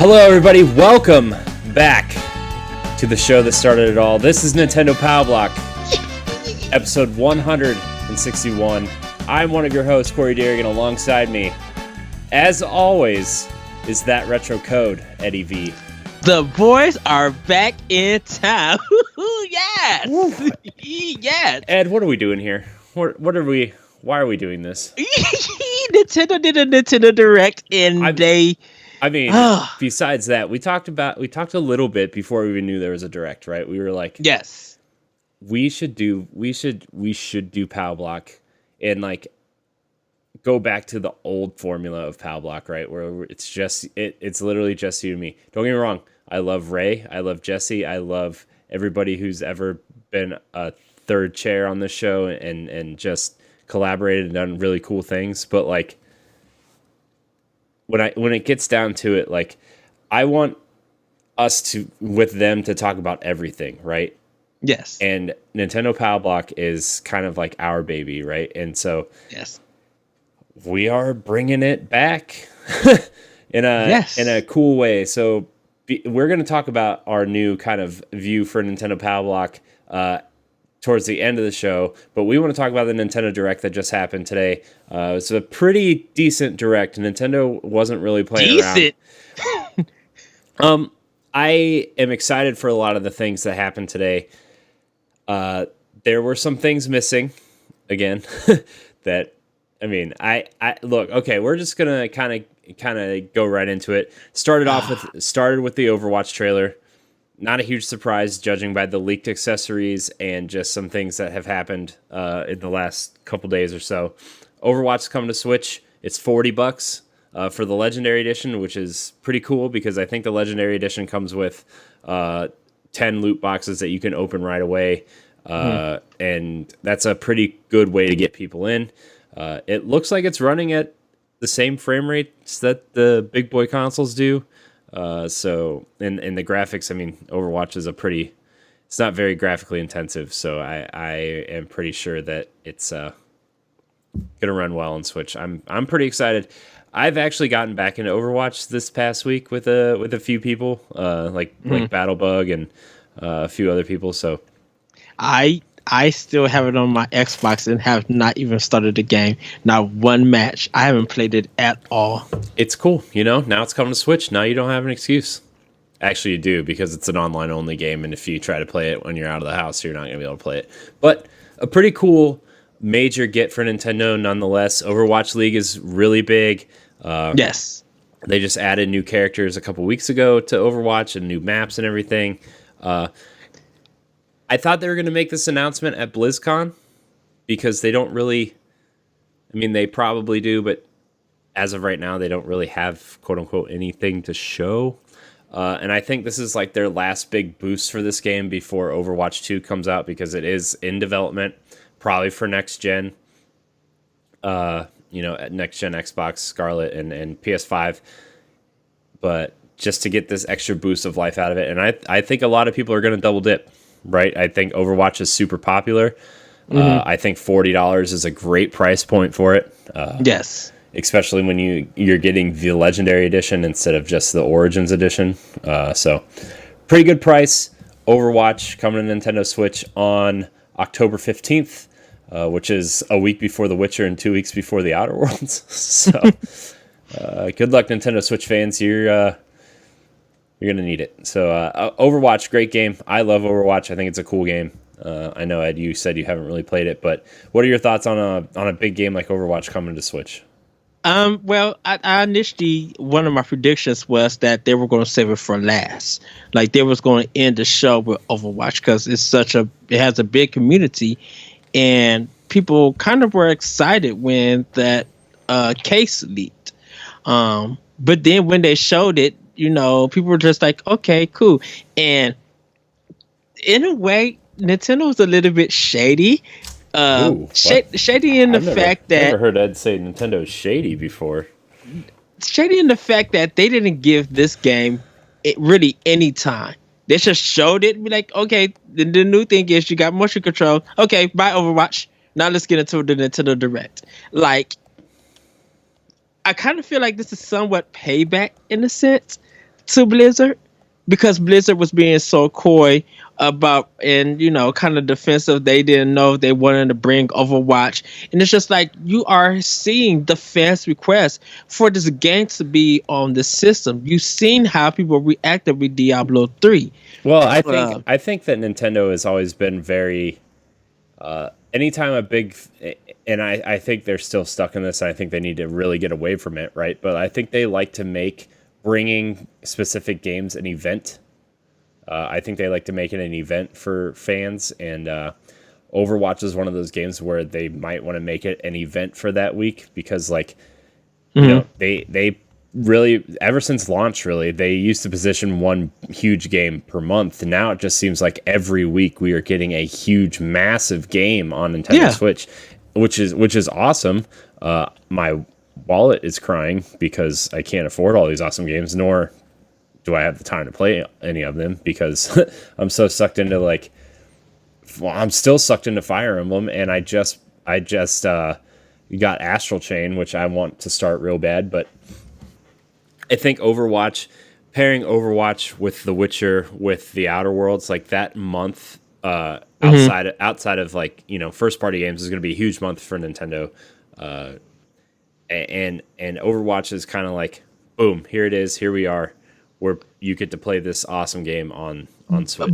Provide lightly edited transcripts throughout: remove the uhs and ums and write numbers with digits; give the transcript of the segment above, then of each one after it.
Hello, everybody. Welcome back to the show that started it all. This is Nintendo Pow Block, episode 161. I'm one of your hosts, Corey Derrigan. Alongside me, as always, is that retro code, Eddie V. The boys are back in town. Yes. Yes. Ed, what are we doing here? What are we? Why are we doing this? Nintendo did a Nintendo Direct, and besides that, we talked a little bit before we even knew there was a Direct, right? We were like, yes, we should do Pow Block and like go back to the old formula of Pow Block, right? Where it's literally just you and me. Don't get me wrong. I love Ray. I love Jesse. I love everybody who's ever been a third chair on this show and just collaborated and done really cool things. But like when it gets down to it, like I want us with them to talk about everything, right? Yes. And Nintendo Pow Block is kind of like our baby, right? And so yes, we are bringing it back in a cool way. So we're going to talk about our new kind of view for Nintendo Pow Block towards the end of the show, but we want to talk about the Nintendo Direct that just happened today. It's a pretty decent Direct. Nintendo wasn't really playing around. I am excited for a lot of the things that happened today. There were some things missing, again, that, I look, okay, we're just going to kind of go right into it. Started with the Overwatch trailer. Not a huge surprise, judging by the leaked accessories and just some things that have happened in the last couple days or so. Overwatch is coming to Switch. It's $40 for the Legendary Edition, which is pretty cool because I think the Legendary Edition comes with 10 loot boxes that you can open right away, and that's a pretty good way to get people in. It looks like it's running at the same frame rates that the big boy consoles do. So in the graphics, Overwatch is it's not very graphically intensive. So I am pretty sure that it's going to run well on Switch. I'm pretty excited. I've actually gotten back into Overwatch this past week with a few people, like Battlebug and a few other people. So I still have it on my Xbox and have not even started the game. Not one match. I haven't played it at all. It's cool. Now it's coming to Switch. Now you don't have an excuse. Actually, you do, because it's an online-only game, and if you try to play it when you're out of the house, you're not going to be able to play it. But a pretty cool major get for Nintendo nonetheless. Overwatch League is really big. Yes. They just added new characters a couple weeks ago to Overwatch and new maps and everything. I thought they were going to make this announcement at BlizzCon because they don't really, they probably do, but as of right now, they don't really have quote unquote anything to show. And I think this is like their last big boost for this game before Overwatch 2 comes out because it is in development, probably for next gen, next gen Xbox, Scarlet and PS5. But just to get this extra boost of life out of it. And I think a lot of people are going to double dip. Right, I think Overwatch is super popular. I think $40 is a great price point for it. Yes, especially when you're getting the Legendary Edition instead of just the Origins Edition. So, pretty good price. Overwatch coming to Nintendo Switch on October 15th, which is a week before The Witcher and 2 weeks before The Outer Worlds. So, good luck, Nintendo Switch fans. You're going to need it. So, Overwatch, great game. I love Overwatch. I think it's a cool game. I know, Ed, you said you haven't really played it, but what are your thoughts on a big game like Overwatch coming to Switch? Well, I initially, one of my predictions was that they were going to save it for last. Like, they was going to end the show with Overwatch because it has a big community, and people kind of were excited when that case leaked. But then when they showed it, people were just like, okay, cool. And in a way, Nintendo was a little bit shady. Shady in the fact that... I've never heard Ed say Nintendo's shady before. Shady in the fact that they didn't give this game really any time. They just showed it and be like, okay, the new thing is you got motion control. Okay, bye Overwatch. Now let's get into the Nintendo Direct. Like, I kind of feel like this is somewhat payback in a sense to Blizzard because Blizzard was being so coy about and kind of defensive. They didn't know they wanted to bring Overwatch, and it's just like you are seeing the fans' request for this game to be on the system. You've seen how people reacted with Diablo 3. Well, I think that Nintendo has always been very anytime a big and I think they're still stuck in this. I think they need to really get away from it, right? But I think they like to make bringing specific games an event. I think they like to make it an event for fans, and Overwatch is one of those games where they might want to make it an event for that week because, like, you know, they really, ever since launch, really, they used to position one huge game per month. And now it just seems like every week we are getting a huge, massive game on Nintendo Switch, which is awesome. My wallet is crying because I can't afford all these awesome games, nor do I have the time to play any of them because I'm so sucked into I'm still sucked into Fire Emblem, and I just got Astral Chain, which I want to start real bad, but I think pairing Overwatch with The Witcher with the Outer Worlds, like that month, outside of first party games is going to be a huge month for Nintendo, and Overwatch is kind of like, boom, here it is, here we are, where you get to play this awesome game on Switch.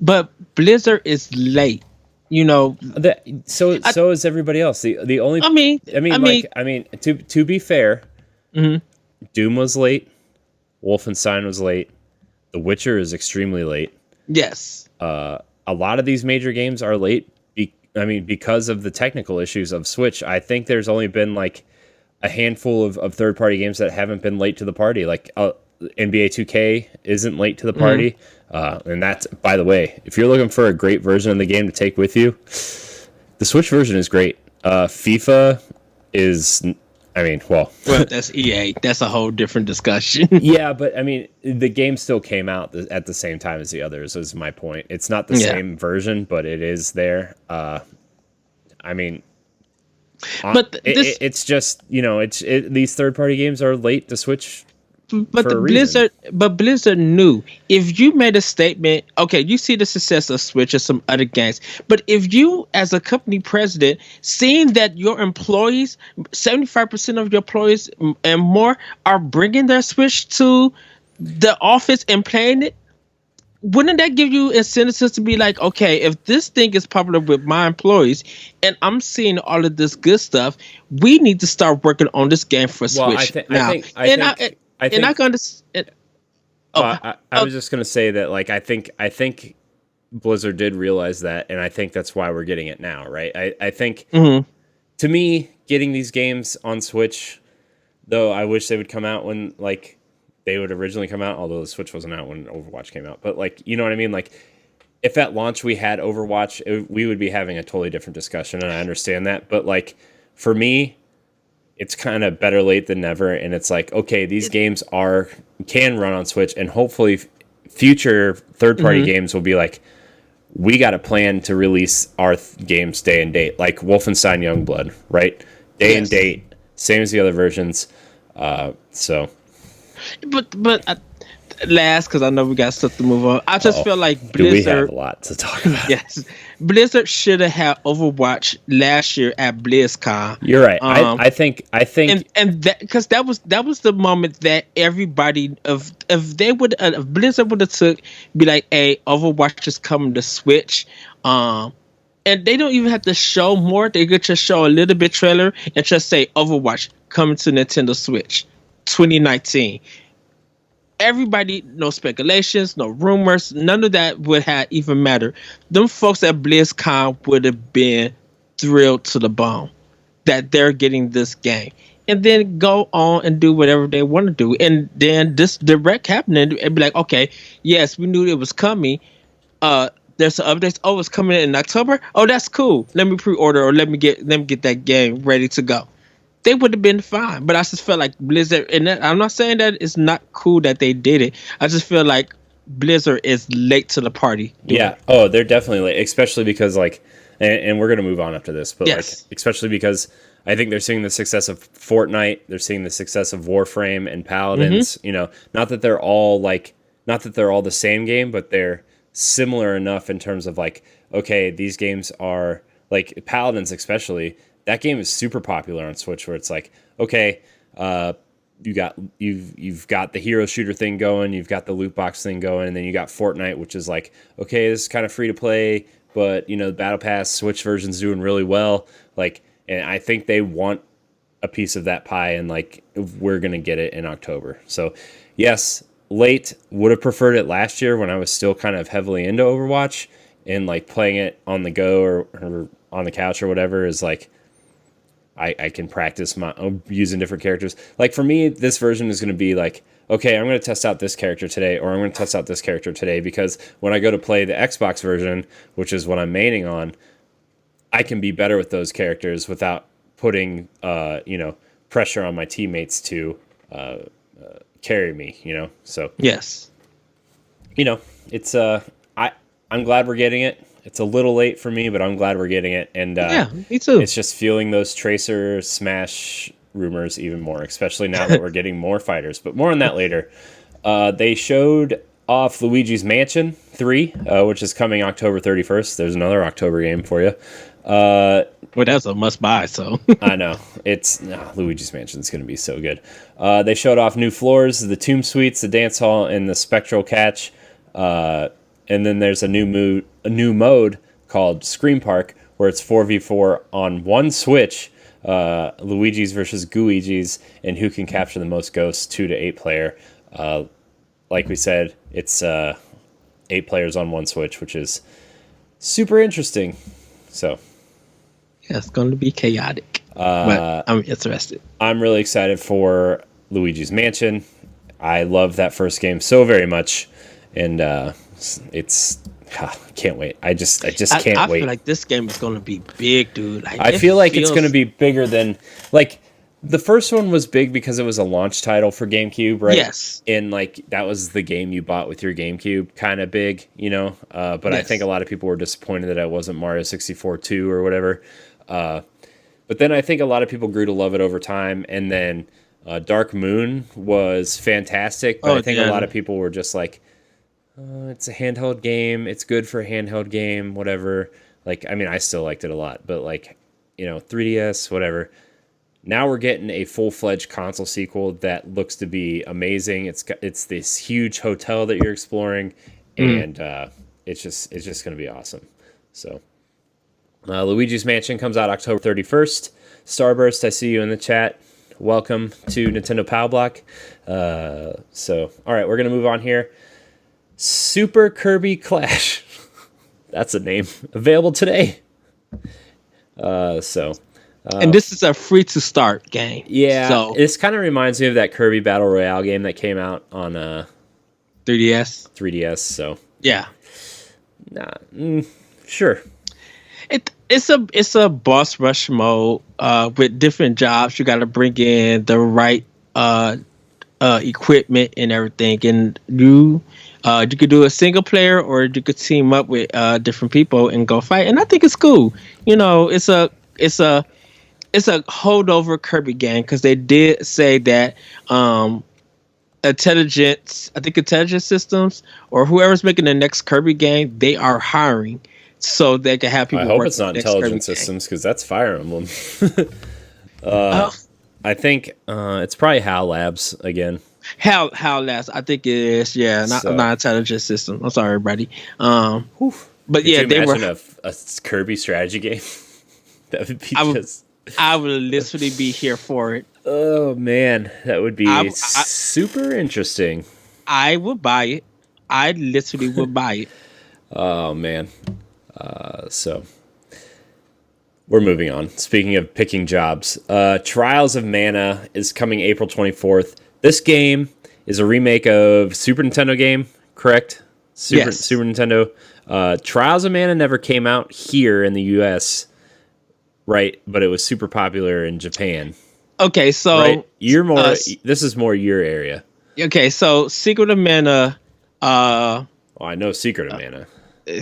But Blizzard is late, So is everybody else. The only to be fair, Doom was late, Wolfenstein was late, The Witcher is extremely late. Yes. A lot of these major games are late. Because of the technical issues of Switch. I think there's only been like a handful of third party games that haven't been late to the party. Like NBA 2K isn't late to the party. And that's, by the way, if you're looking for a great version of the game to take with you, the Switch version is great. FIFA is, well, that's EA. That's a whole different discussion. Yeah, but the game still came out at the same time as the others, is my point. It's not the same version, but it is there. But it's just, these third party games are late to Switch. But Blizzard knew if you made a statement, okay, you see the success of Switch and some other games, but if you, as a company president, seeing that your employees, 75% of your employees and more, are bringing their Switch to the office and playing it, wouldn't that give you incentives to be like, okay, if this thing is popular with my employees and I'm seeing all of this good stuff, we need to start working on this game for Switch now. I was just gonna say that, like, I think Blizzard did realize that, and I think that's why we're getting it now, right? I think to me, getting these games on Switch, though, I wish they would come out when they would originally come out, although the Switch wasn't out when Overwatch came out. But you know what I mean? Like, if at launch we had Overwatch, we would be having a totally different discussion, and I understand that. But for me, it's kind of better late than never, and it's like, okay, these games can run on Switch, and hopefully future third-party games will be like, we got a plan to release our games day and date, like Wolfenstein Youngblood, right? Day and date, same as the other versions. Last, because I know we got stuff to move on. I just feel like Blizzard. We have a lot to talk about. Yes, Blizzard should have had Overwatch last year at BlizzCon. You're right. I think, and that, because that was the moment that everybody if Blizzard would have be like, hey, Overwatch is coming to Switch. And they don't even have to show more. They could just show a little bit trailer and just say Overwatch coming to Nintendo Switch 2019. Everybody, no speculations, no rumors, none of that would have even mattered. Them folks at BlizzCon would have been thrilled to the bone that they're getting this game, and then go on and do whatever they want to do. And then this direct happening and be like, okay, yes, we knew it was coming. There's some updates. Oh, it's coming in October. Oh, that's cool. Let me pre-order, or let me get that game ready to go. They would have been fine, but I just felt like Blizzard, and I'm not saying that it's not cool that they did it. I just feel like Blizzard is late to the party. Yeah. Oh, they're definitely late, especially because and we're gonna move on after this, but Yes. like especially because I think they're seeing the success of Fortnite, they're seeing the success of Warframe and Paladins. You know, not that they're all the same game, but they're similar enough in terms of like, okay, these games are like Paladins, especially. That game is super popular on Switch, where it's like, okay, you've got the hero shooter thing going, you've got the loot box thing going, and then you got Fortnite, which is like, okay, this is kind of free to play, but you know, the Battle Pass Switch version's doing really well. Like, and I think they want a piece of that pie, and like we're gonna get it in October. So, yes, late. Would have preferred it last year when I was still kind of heavily into Overwatch and like playing it on the go or on the couch or whatever is like. I can practice using different characters. Like for me, this version is going to be like, okay, I'm going to test out this character today, or I'm going to test out this character today, because when I go to play the Xbox version, which is what I'm maining on, I can be better with those characters without putting, pressure on my teammates to carry me, So Yes. It's I'm glad we're getting it. It's a little late for me, but I'm glad we're getting it. And yeah, me too. It's just fueling those Tracer Smash rumors even more, especially now that we're getting more fighters. But more on that later. They showed off Luigi's Mansion 3, which is coming October 31st. There's another October game for you. Well, that's a must buy, so. I know. Luigi's Mansion is going to be so good. They showed off new floors, the Tomb Suites, the Dance Hall, and the Spectral Catch. And then there's a new mode called Scream Park, where it's 4v4 on one Switch, Luigi's versus Gooigi's, and who can capture the most ghosts, 2 to 8 player. Like we said, it's 8 players on one Switch, which is super interesting. So yeah, it's going to be chaotic, but I'm interested. I'm really excited for Luigi's Mansion. I love that first game so very much, and can't wait. I just can't wait. I feel like this game is going to be big, dude. Like, I feel like it's going to be bigger than like the first one was big because it was a launch title for GameCube, right? Yes. And like that was the game you bought with your GameCube, kind of big, But yes. I think a lot of people were disappointed that it wasn't Mario 64 2 or whatever. But then I think a lot of people grew to love it over time, and then Dark Moon was fantastic. But I think a lot of people were just like, it's a handheld game. It's good for a handheld game, whatever. Like, I mean, I still liked it a lot, but like, 3DS, whatever. Now we're getting a full-fledged console sequel that looks to be amazing. It's this huge hotel that you're exploring, and it's just going to be awesome. So, Luigi's Mansion comes out October 31st. Starburst, I see you in the chat. Welcome to Nintendo Pow Block. So, all right, we're going to move on here. Super Kirby Clash. That's a name. Available today. And this is a free to start game. Yeah. So this kind of reminds me of that Kirby Battle Royale game that came out on 3DS. So yeah. Sure. It's a boss rush mode with different jobs. You got to bring in the right equipment and everything, and you could do a single player, or you could team up with different people and go fight. And I think it's cool. It's a holdover Kirby game, because they did say that intelligence systems, or whoever's making the next Kirby game, they are hiring so they can have people. I hope it's not intelligent systems, because that's Fire Emblem. I think it's probably HAL Labs again. HAL Labs, I think it is. Yeah, not intelligent system. I'm sorry, everybody. But Could yeah, you they were imagine a Kirby strategy game. That would be I would literally be here for it. Oh man, that would be super interesting. I would buy it. I literally would buy it. Oh man. So we're moving on. Speaking of picking jobs, Trials of Mana is coming April 24th. This game is a remake of Super Nintendo game, correct? Yes. Super Nintendo. Trials of Mana never came out here in the US, right? But it was super popular in Japan. Okay, so right? You're more. This is more your area. Okay, so Secret of Mana. I know Secret of Mana.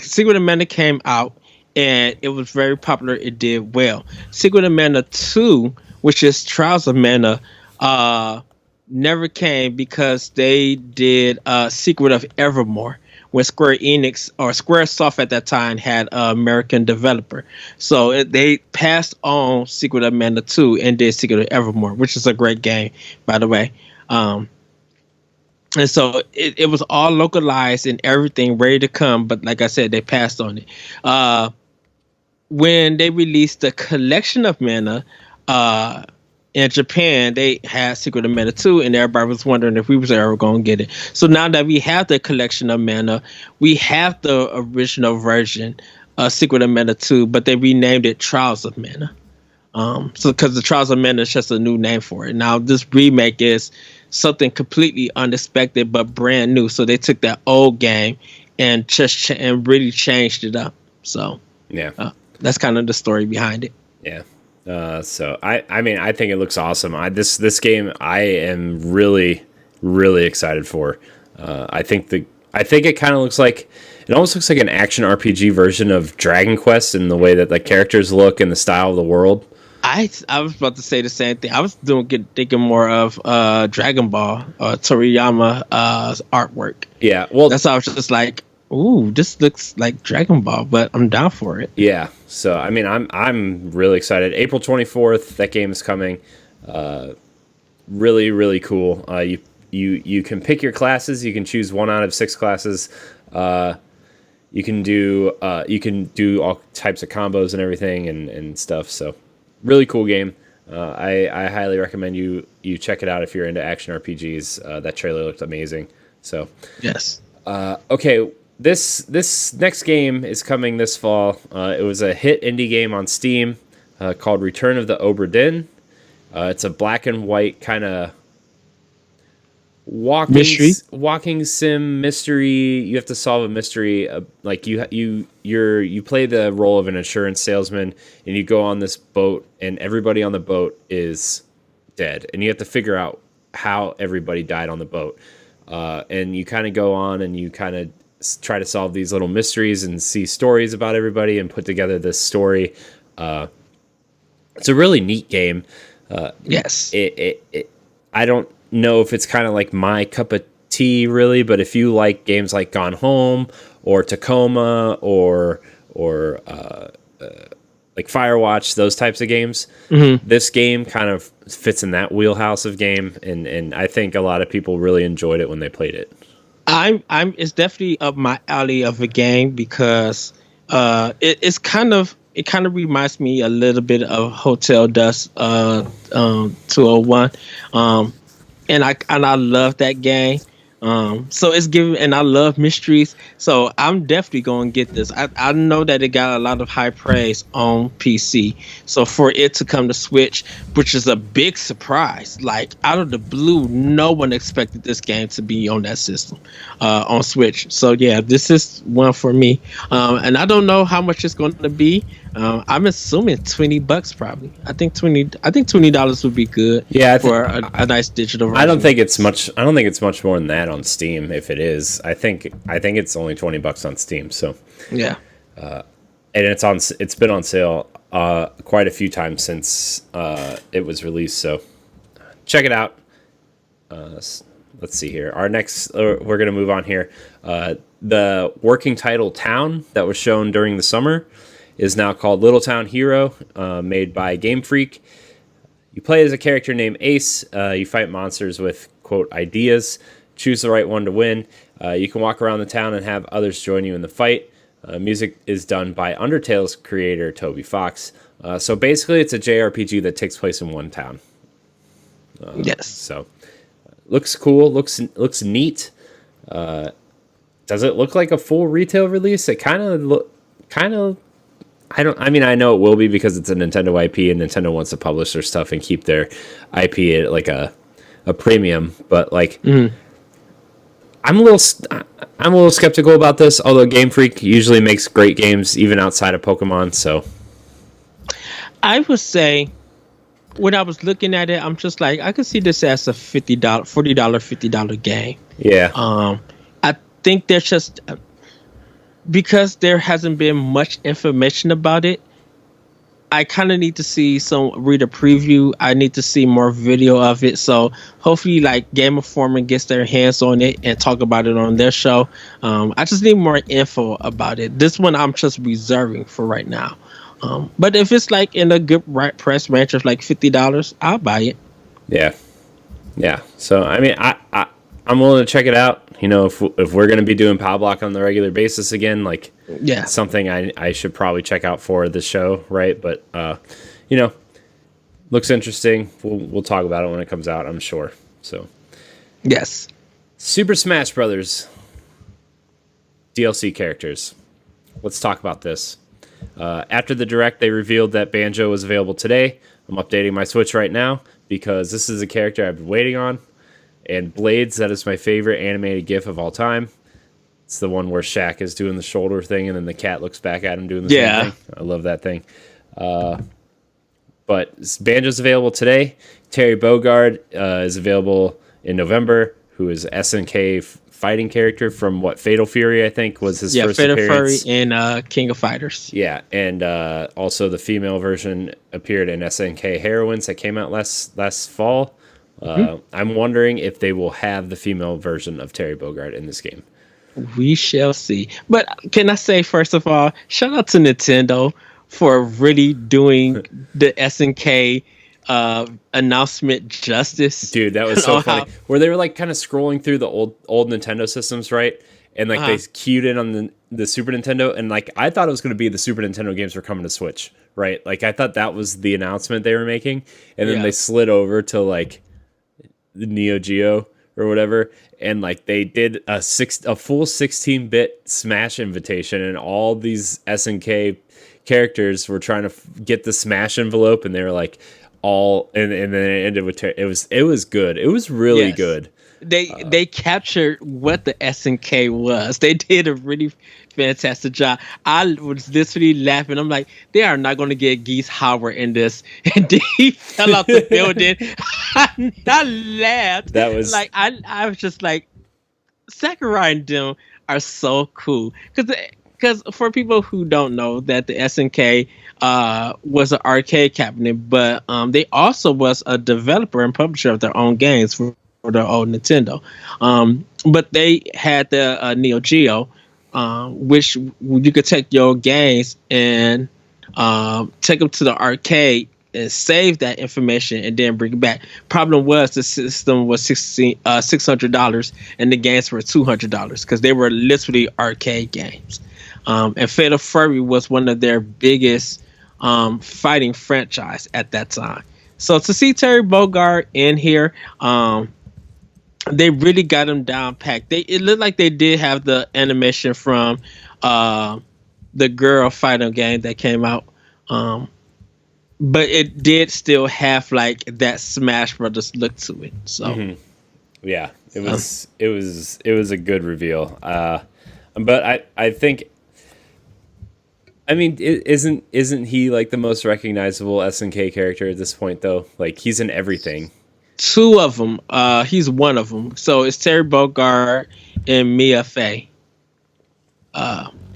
Secret of Mana came out and it was very popular. It did well. Secret of Mana 2, which is Trials of Mana, never came because they did Secret of Evermore when Square Enix or Squaresoft at that time had an American developer. So they passed on Secret of Mana 2 and did Secret of Evermore, which is a great game, by the way. And so it was all localized and everything ready to come. But like I said, they passed on it. When they released the Collection of Mana in Japan, they had Secret of Mana 2, and everybody was wondering if we was ever going to get it. So now that we have the Collection of Mana, we have the original version of Secret of Mana 2, but they renamed it Trials of Mana. So because the Trials of Mana is just a new name for it. Now this remake is something completely unexpected but brand new. So they took that old game and just and really changed it up. So yeah, that's kind of the story behind it. Yeah. So I mean, I think it looks awesome. This game I am really, really excited for. I think it kind of looks like, it almost looks like an action RPG version of Dragon Quest in the way that the characters look and the style of the world. I was about to say the same thing. I was thinking more of Dragon Ball Toriyama artwork. Yeah, well, that's how I was just like, ooh, this looks like Dragon Ball, but I'm down for it. Yeah, so I mean, I'm really excited. April 24th, that game is coming. Really, really cool. You can pick your classes. You can choose 1 out of 6 classes. You can do all types of combos and everything and stuff. So really cool game. I highly recommend you check it out if you're into action RPGs. That trailer looked amazing. So yes. Okay. This next game is coming this fall. It was a hit indie game on Steam called Return of the Obra Dinn. It's a black and white kind of walking sim mystery. You have to solve a mystery. Like you play the role of an insurance salesman, and you go on this boat, and everybody on the boat is dead, and you have to figure out how everybody died on the boat. And you kind of go on, and you kind of try to solve these little mysteries and see stories about everybody and put together this story. It's a really neat game. Yes. I don't know if it's kind of like my cup of tea really, but if you like games like Gone Home or Tacoma or like Firewatch, those types of games, this game kind of fits in that wheelhouse of game, and I think a lot of people really enjoyed it when they played it. It's definitely up my alley of a game because it kind of reminds me a little bit of Hotel Dusk 201, and I love that game. So it's giving, and I love mysteries. So I'm definitely going to get this. I know that it got a lot of high praise on PC. So for it to come to Switch, which is a big surprise, like out of the blue, no one expected this game to be on that system, on Switch. So yeah, this is one for me. And I don't know how much it's going to be. I'm assuming $20 probably. I think $20 would be good. Yeah, for a nice digital version. I don't think it's much more than that on Steam. If it is, I think it's only $20 on Steam. So yeah, and it's been on sale quite a few times since it was released. So check it out. Let's see here. Our next, we're gonna move on here. The working title Town that was shown during the summer is now called Little Town Hero, made by Game Freak. You play as a character named Ace. You fight monsters with, quote, ideas. Choose the right one to win. You can walk around the town and have others join you in the fight. Music is done by Undertale's creator, Toby Fox. So basically, it's a JRPG that takes place in one town. Yes. So looks cool. Looks neat. Does it look like a full retail release? It kind of. I know it will be because it's a Nintendo IP and Nintendo wants to publish their stuff and keep their IP at like a premium. But like, I'm a little skeptical about this. Although Game Freak usually makes great games even outside of Pokemon. So I would say when I was looking at it, I'm just like, I could see this as a $40 game. Yeah. I think there's just. because there hasn't been much information about it, I kind of need to read a preview. I need to see more video of it. So hopefully, like Game Informer gets their hands on it and talk about it on their show. I just need more info about it. This one I'm just reserving for right now. But if it's like in a good price range of like $50, I'll buy it. Yeah, yeah. So I mean, I'm willing to check it out. You know, if we're going to be doing Pow Block on the regular basis again, like, yeah, something I should probably check out for the show, right? But you know, looks interesting. We'll talk about it when it comes out, I'm sure. So yes, Super Smash Brothers DLC characters. Let's talk about this. After the direct, they revealed that Banjo was available today. I'm updating my Switch right now because this is a character I've been waiting on. And Blades, that is my favorite animated GIF of all time. It's the one where Shaq is doing the shoulder thing, and then the cat looks back at him doing the same thing. I love that thing. But Banjo's available today. Terry Bogard is available in November, who is SNK fighting character from Fatal Fury, I think, was his first Fatal appearance. Fury and King of Fighters. Yeah, and also the female version appeared in SNK Heroines that came out last fall. I'm wondering if they will have the female version of Terry Bogard in this game. We shall see. But can I say, first of all, shout out to Nintendo for really doing the SNK announcement justice. Dude, that was so funny. Where they were like kind of scrolling through the old Nintendo systems, right? And like they cued in on the Super Nintendo, and like I thought it was going to be the Super Nintendo games were coming to Switch, right? Like I thought that was the announcement they were making, and then they slid over to like the Neo Geo or whatever, and like they did a full 16-bit Smash invitation, and all these SNK characters were trying to get the Smash envelope, and they were like all, and then it ended with it was good. It was really good. They captured what the SNK was. They did a really fantastic job. I was literally laughing. I'm like, they are not going to get Geese Howard in this. And then he fell out the building. I laughed. That was like I was just like, Sakurai and them are so cool. Because for people who don't know, that the SNK was an arcade cabinet, but they also was a developer and publisher of their own games for the old Nintendo. But they had the Neo Geo, which you could take your games and take them to the arcade and save that information and then bring it back. Problem was the system was $600 and the games were $200 because they were literally arcade games. And Fatal Fury was one of their biggest fighting franchise at that time. So to see Terry Bogard in here, they really got him down packed. It looked like they did have the animation from the girl fighting game that came out, but it did still have like that Smash Brothers look to it. So, yeah, it was a good reveal. But I think, I mean, isn't he like the most recognizable SNK character at this point though? Like he's in everything. Two of them. He's one of them. So it's Terry Bogard and Mia Fey.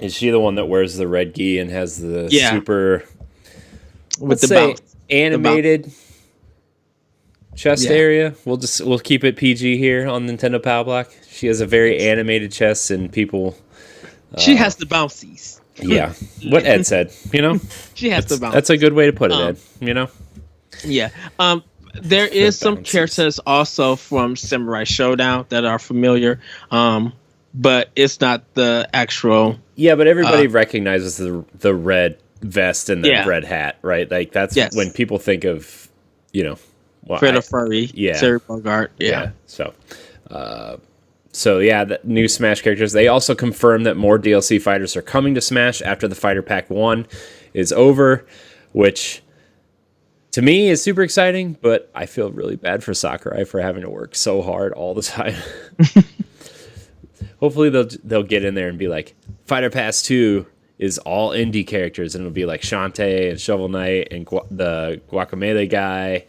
Is she the one that wears the red gi and has the super, with the bounce, animated chest area? We'll keep it PG here on Nintendo Pow Block. She has a very animated chest, and people. She has the bouncies. Yeah, what Ed said. You know, she has the bouncies. That's a good way to put it, Ed. You know. Yeah. There is some characters also from Samurai Showdown that are familiar, but it's not the actual. Yeah, but everybody recognizes the red vest and the red hat, right? Like that's when people think of, you know, Fatal Fury, Terry Bogard, So yeah, the new Smash characters. They also confirmed that more DLC fighters are coming to Smash after the Fighter Pack 1 is over, which to me is super exciting, but I feel really bad for Sakurai for having to work so hard all the time. Hopefully they'll get in there and be like, Fighter Pass 2 is all indie characters, and it'll be like Shantae and Shovel Knight and the Guacamelee guy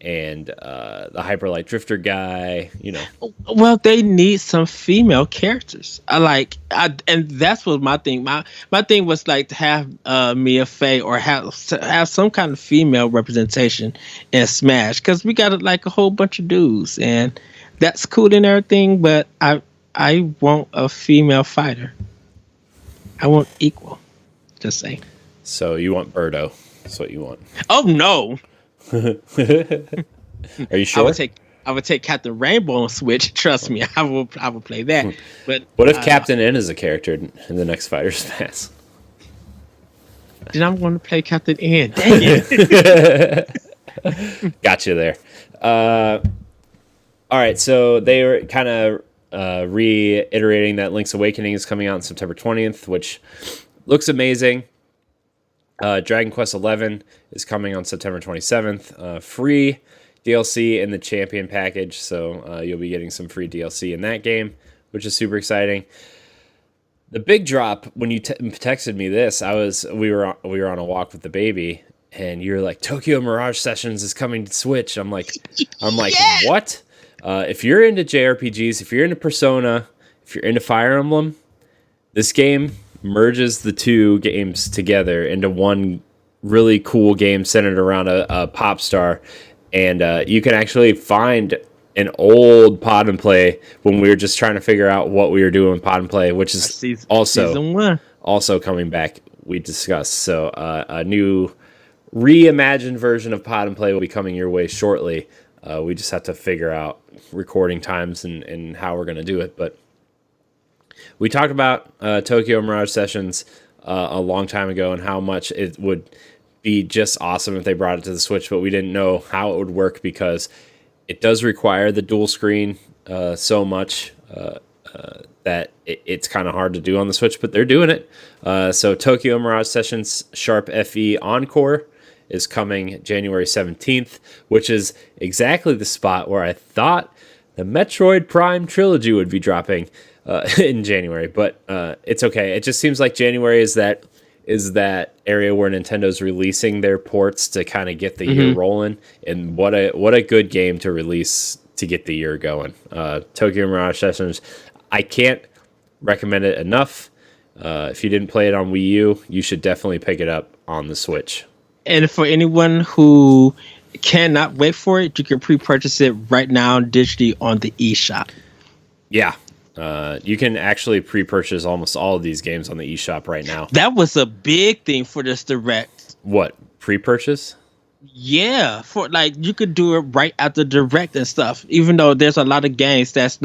and the Hyperlight Drifter guy. You know, Well, they need some female characters. And that's what my thing. My thing was like to have Mia Fey or have some kind of female representation in Smash, because we got like a whole bunch of dudes, and that's cool and everything. But I want a female fighter. I want equal. Just saying. so you want Birdo? That's what you want. Oh no! Are you sure? I would take Captain Rainbow on Switch. Trust me, I will play that. But What if Captain N is a character in the next Fighters Pass? then I'm going to play Captain N. Dang it! Got you there. All right, so they were kind of reiterating that Link's Awakening is coming out on September 20th, which looks amazing. Dragon Quest XI is coming on September 27th. Free DLC in the Champion package, so you'll be getting some free DLC in that game, which is super exciting. The big drop when you texted me this, we were on a walk with the baby, and you're like, Tokyo Mirage Sessions is coming to Switch. I'm like, yeah! What? If you're into JRPGs, if you're into Persona, if you're into Fire Emblem, this game merges the two games together into one really cool game centered around a pop star. And you can actually find an old Pod and Play when we were just trying to figure out what we were doing with Pod and Play, which is season 1. Also coming back, we discussed. So a new reimagined version of Pod and Play will be coming your way shortly. We just have to figure out recording times and how we're going to do it. But we talked about Tokyo Mirage Sessions a long time ago and how much it would be just awesome if they brought it to the Switch, but we didn't know how it would work because it does require the dual screen so much that it's kind of hard to do on the Switch, but they're doing it. So Tokyo Mirage Sessions Sharp FE Encore is coming January 17th, which is exactly the spot where I thought the Metroid Prime trilogy would be dropping in January, but it's okay. It just seems like January is that area where Nintendo's releasing their ports to kind of get the year rolling, and what a good game to release to get the year going. Tokyo Mirage Sessions, I can't recommend it enough. If you didn't play it on Wii U, you should definitely pick it up on the Switch. And for anyone who cannot wait for it, you can pre-purchase it right now digitally on the eShop. Yeah. You can actually pre-purchase almost all of these games on the eShop right now. That was a big thing for this Direct. What? Pre-purchase? Yeah, for like you could do it right at the Direct and stuff. Even though there's a lot of games that's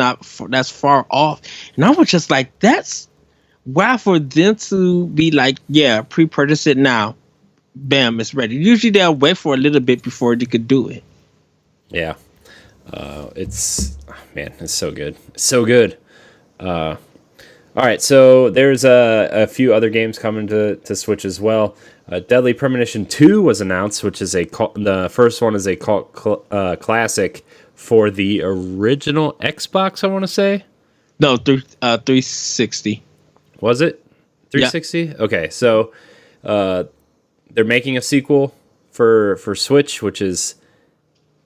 far off, and I was just like, that's wow for them to be like, yeah, pre-purchase it now. Bam, it's ready. Usually they'll wait for a little bit before they could do it. Yeah, it's so good. It's so good. All right, so there's a few other games coming to Switch as well. Deadly Premonition 2 was announced, which is the first one is a cult classic for the original Xbox, I want to say. No, 360. Was it 360? Yeah. Okay, so they're making a sequel for Switch, which is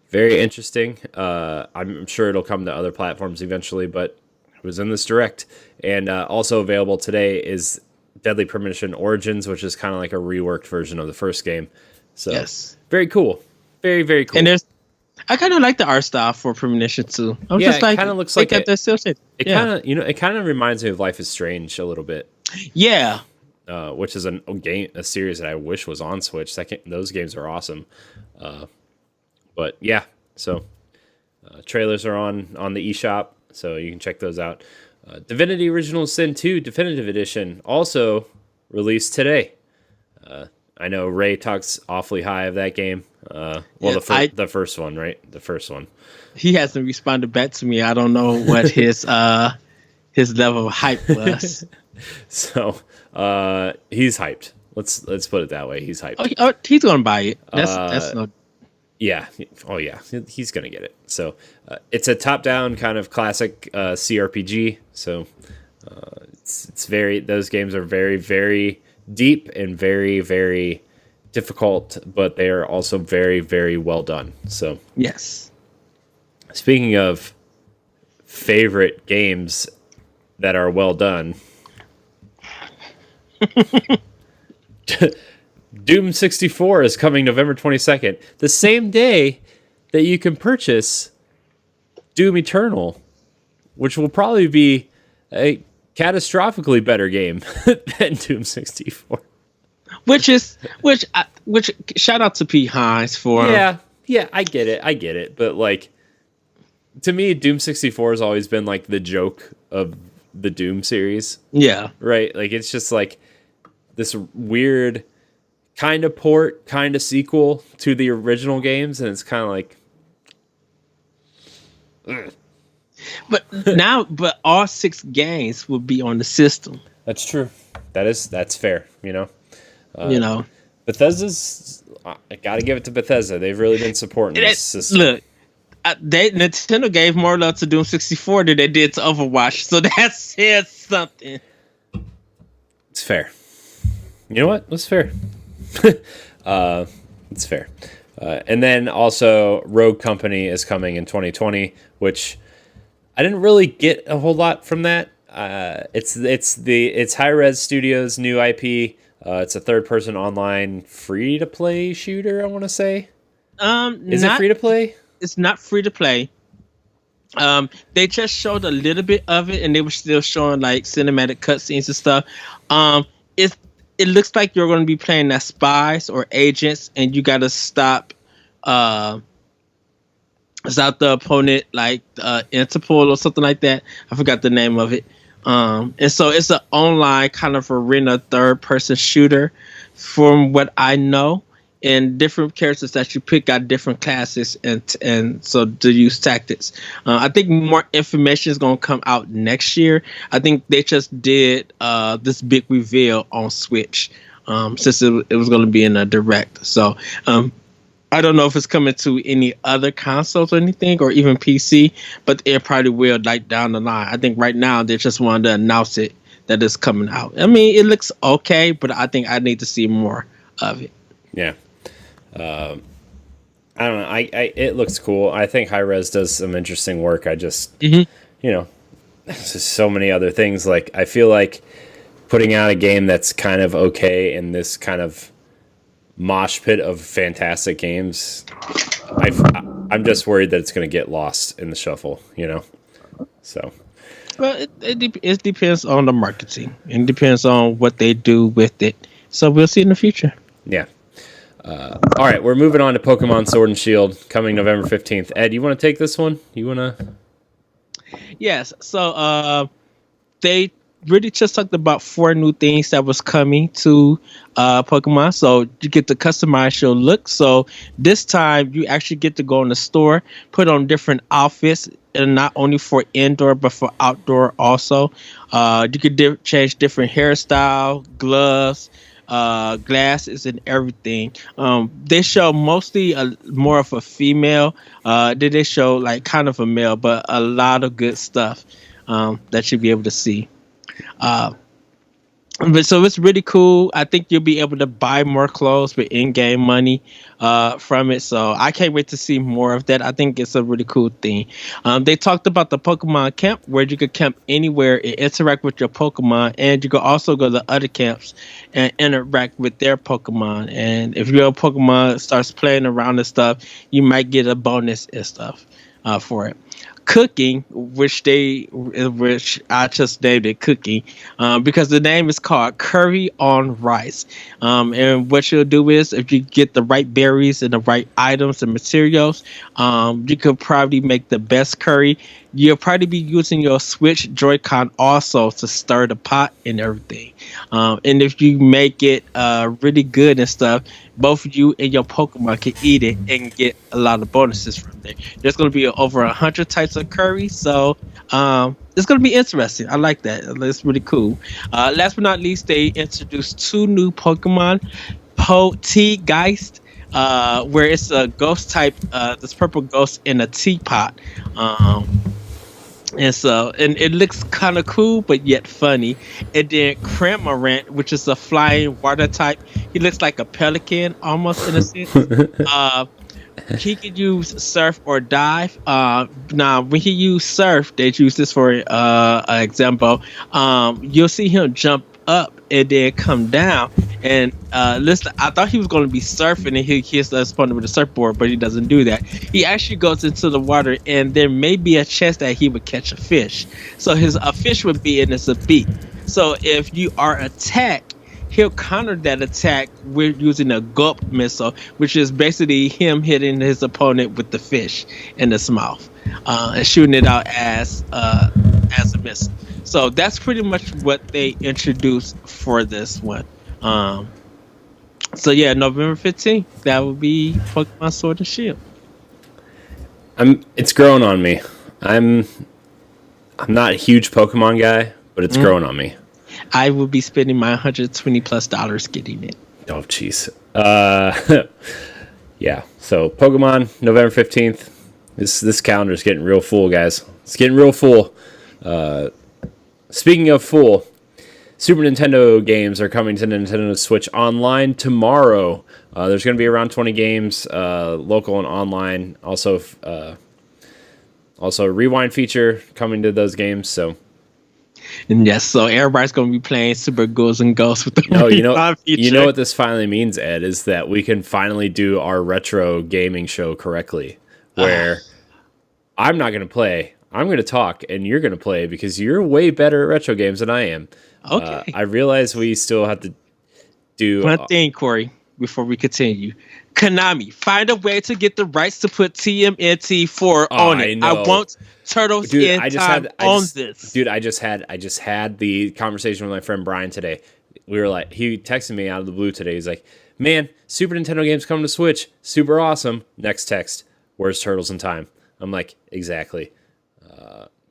very interesting. I'm sure it'll come to other platforms eventually, but it was in this Direct. And also available today is Deadly Premonition Origins, which is kind of like a reworked version of the first game. So yes, very cool. Very, very cool. And I kind of like the art style for Premonition 2. It kind of looks like it kind of reminds me of Life is Strange a little bit. Yeah. Which is a series that I wish was on Switch. Those games are awesome. But yeah, so trailers are on the eShop, so you can check those out. Divinity Original Sin 2 Definitive Edition also released today. I know Ray talks awfully high of that game. The first one, right? The first one. He hasn't responded back to me. I don't know what his level of hype was. So he's hyped. Let's put it that way. He's hyped. Oh, he's gonna buy it. That's no. Yeah. Oh yeah. He's gonna get it. So it's a top-down kind of classic CRPG. So it's very. Those games are very, very deep and very, very difficult, but they are also very, very well done. So, yes. speaking of favorite games that are well done, Doom 64 is coming November 22nd, the same day that you can purchase Doom Eternal, which will probably be a catastrophically better game than Doom 64. Which shout out to Pete Hines for yeah, I get it, but like, to me, Doom 64 has always been like the joke of the Doom series. Yeah. Right? Like, it's just like this weird kind of port, kind of sequel to the original games, and it's kind of like, ugh. But all 6 games will be on the system. That's true. That's fair, Bethesda's, I gotta give it to Bethesda. They've really been supporting this system. Look, Nintendo gave more love to Doom 64 than they did to Overwatch, so that says something. It's fair. You know what? That's fair. It's fair. And then also Rogue Company is coming in 2020, which I didn't really get a whole lot from that. It's Hi-Rez Studios' new IP. It's a third-person online free-to-play shooter, I want to say. Is it free-to-play? It's not free-to-play. They just showed a little bit of it, and they were still showing like cinematic cutscenes and stuff. It looks like you're going to be playing as spies or agents, and you got to stop the opponent, like Interpol or something like that. I forgot the name of it. And so it's an online kind of arena third-person shooter, from what I know. And different characters that you pick got different classes, and so to use tactics. I think more information is going to come out next year. I think they just did this big reveal on Switch, since it was going to be in a direct. So I don't know if it's coming to any other consoles or anything, or even PC, but it probably will like down the line. I think right now they just wanted to announce it that it's coming out. I mean, it looks okay, but I think I need to see more of it. Yeah. I don't know. It looks cool. I think Hi-Rez does some interesting work. I just, there's just so many other things. Like, I feel like putting out a game that's kind of okay in this kind of mosh pit of fantastic games, I'm just worried that it's going to get lost in the shuffle, So. Well, it depends on the marketing. It depends on what they do with it. So we'll see in the future. Yeah. All right, we're moving on to Pokemon Sword and Shield, coming November 15th. Ed, you want to take this one? You want to? Yes. So they really just talked about 4 new things that was coming to Pokemon. So you get to customize your look. So this time you actually get to go in the store, put on different outfits, and not only for indoor but for outdoor also. You could change different hairstyle, gloves, glasses, and everything. They show mostly more of a female. Then they show like kind of a male, but a lot of good stuff that you'll be able to see. But so it's really cool. I think you'll be able to buy more clothes with in-game money from it. So I can't wait to see more of that. I think it's a really cool thing. They talked about the Pokemon camp, where you could camp anywhere and interact with your Pokemon, and you could also go to other camps and interact with their Pokemon. And if your Pokemon starts playing around and stuff, you might get a bonus and stuff for it. Cooking, which I just named it Cooking, because the name is called Curry on Rice. And what you'll do is, if you get the right berries and the right items and materials, you could probably make the best curry. You'll probably be using your Switch Joy-Con also to stir the pot and everything. And if you make it really good and stuff, both you and your Pokemon can eat it and get a lot of bonuses from there. There's going to be over 100 types of curry, so it's going to be interesting. I like that. It's really cool. Last but not least, they introduced 2 new Pokemon, Polteageist, where it's a ghost type, this purple ghost in a teapot. And it looks kind of cool, but yet funny. And then Cramorant, which is a flying water type, he looks like a pelican almost in a sense. He could use surf or dive. Now, when he used surf, they use this for an example. You'll see him jump up and then come down. And listen, I thought he was going to be surfing and he hits us opponent with a surfboard, but he doesn't do that. He actually goes into the water, and there may be a chance that he would catch a fish. So a fish would be in his beak. So if you are attacked, he'll counter that attack with using a gulp missile, which is basically him hitting his opponent with the fish in his mouth and shooting it out as a missile. So that's pretty much what they introduced for this one. So yeah, November 15th, that will be Pokemon Sword and Shield. It's growing on me. I'm not a huge Pokemon guy, but it's growing on me. I will be spending my $120+ getting it. Oh, jeez. Yeah. So Pokemon, November 15th. This calendar is getting real full, guys. It's getting real full. Speaking of full, Super Nintendo games are coming to Nintendo Switch Online tomorrow. There's going to be around 20 games, local and online. Also a rewind feature coming to those games. So. And yes, so everybody's going to be playing Super Ghouls and Ghosts with the you know what this finally means, Ed, is that we can finally do our retro gaming show correctly, where I'm not going to play, I'm going to talk, and you're going to play because you're way better at retro games than I am. Okay. I realize we still have to do one thing, Corey, before we continue. Konami, find a way to get the rights to put TMNT 4 on it. I want Turtles in Time on this. Dude, I just had the conversation with my friend Brian today. We were like, he texted me out of the blue today. He's like, man, Super Nintendo games coming to Switch. Super awesome. Next text. Where's Turtles in Time? I'm like, exactly.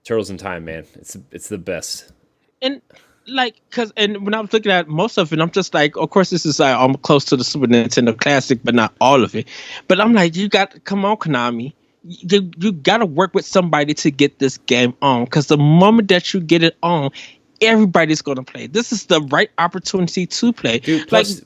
Turtles in Time, man. It's the best. And and when I was looking at most of it, I'm just like, of course, this is like I'm close to the Super Nintendo Classic, but not all of it. But I'm like, come on, Konami. You got to work with somebody to get this game on, because the moment that you get it on, everybody's going to play. This is the right opportunity to play. Dude, plus,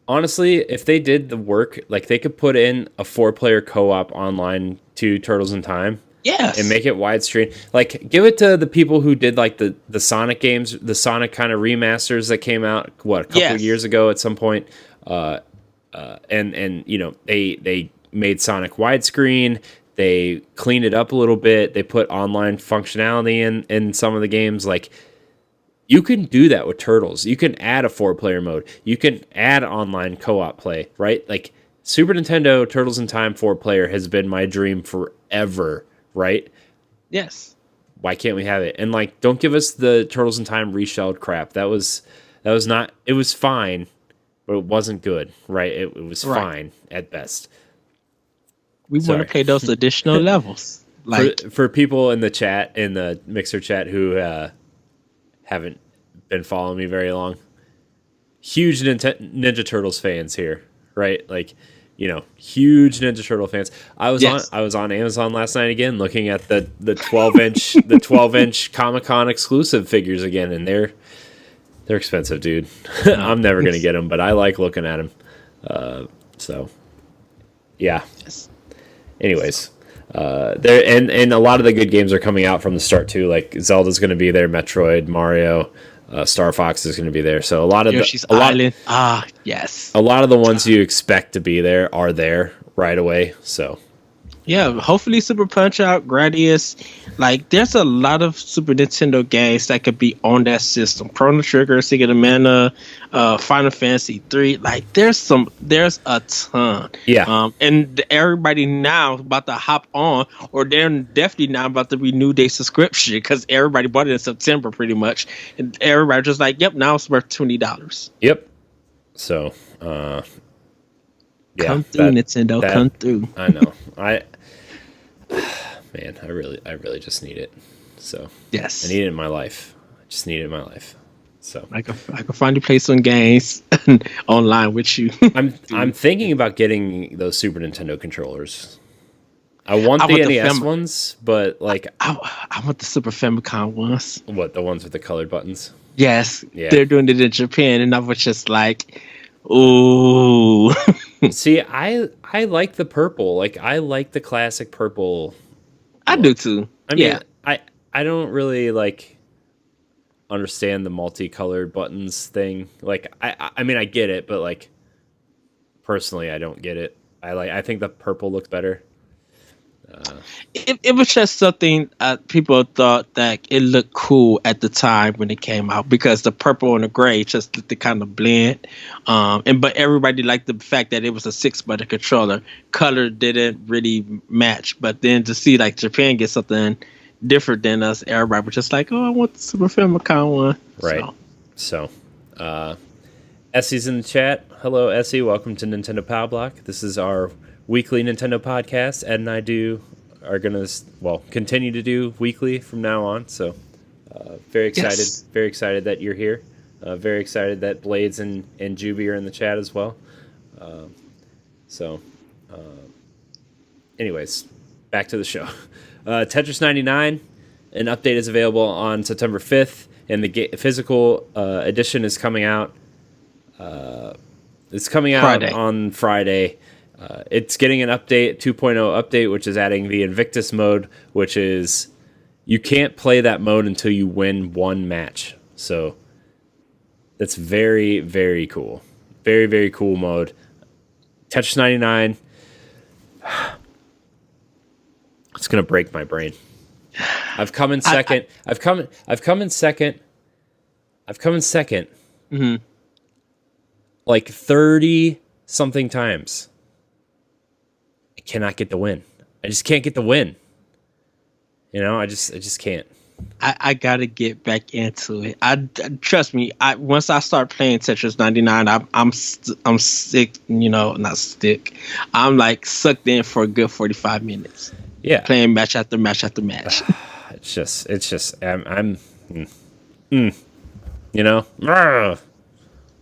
honestly, if they did the work, like they could put in a 4-player co-op online to Turtles in Time. Yes. And make it widescreen. Like, give it to the people who did like the Sonic games, the Sonic kind of remasters that came out a couple of years ago at some point. And you know, they made Sonic widescreen. They cleaned it up a little bit. They put online functionality in some of the games. Like, you can do that with Turtles. You can add a 4-player mode. You can add online co-op play, right? Like, Super Nintendo Turtles in Time 4-player has been my dream forever. Right? Yes. Why can't we have it? And like, don't give us the Turtles in Time reshelled crap. That was not. It was fine, but it wasn't good. Right? It was fine at best. We want to play those additional levels. Like for people in the chat, in the Mixer chat, who haven't been following me very long, huge Ninja Turtles fans here, right? Like, you know, huge Ninja Turtle fans. I was on Amazon last night again, looking at the 12-inch Comic-Con exclusive figures again, and they're expensive, dude. I'm never gonna get them, but I like looking at them. So, yeah. Yes. Anyways, there and a lot of the good games are coming out from the start too. Like Zelda's gonna be there, Metroid, Mario. Star Fox is going to be there, so a lot of yes, a lot of the ones you expect to be there are there right away. So yeah, hopefully Super Punch Out, Gradius, like there's a lot of Super Nintendo games that could be on that system. Chrono Trigger, Secret of Mana, Final Fantasy 3, like there's a ton. Yeah. And everybody now about to hop on, or they're definitely now about to renew their subscription because everybody bought it in September pretty much, and everybody just like, yep, now it's worth $20. Yep. So, yeah, come through, Nintendo, come through. I know. Man, I really just need it. So yes, I need it in my life. I just need it in my life. So I can finally play some games online with you. I'm thinking about getting those Super Nintendo controllers. I want I the want the NES Fam- ones, but like, I want the Super Famicom ones. what, the ones with the colored buttons? Yes, Yeah. they're doing it in Japan, and I was just like, ooh. See, I like the purple. Like, I like the classic purple. I do too. I mean, Yeah. I don't really like understand the multicolored buttons thing. Like, I mean, I get it, but like, personally, I don't get it. I think the purple looks better. It was just something people thought that it looked cool at the time when it came out because the purple and the gray just looked to kind of blend. But everybody liked the fact that it was a 6-button controller. Color didn't really match, but then to see like Japan get something different than us, everybody was just like, "Oh, I want the Super Famicom one." Right. So, Essie's in the chat. Hello, Essie. Welcome to Nintendo Pow Block. This is our weekly Nintendo podcast. Ed and I are going to, continue to do weekly from now on. So, very excited. Yes. Very excited that you're here. Very excited that Blades and Juby are in the chat as well. Anyways, back to the show. Tetris 99, an update is available on September 5th, and the physical edition is coming out. It's coming out on Friday. It's getting an update, 2.0 update, which is adding the Invictus mode, which is you can't play that mode until you win one match. So that's very, very cool. Very, very cool mode. Tetris 99. It's gonna break my brain. I've come in second. I've come in second. Mm-hmm. Like 30 something times. I cannot get the win. I just can't get the win. You know, I just can't. I gotta get back into it. Trust me. Once I start playing Tetris 99, I'm sick. You know, not sick. I'm like sucked in for a good 45 minutes. Yeah, playing match after match after match. It's just. I'm you know.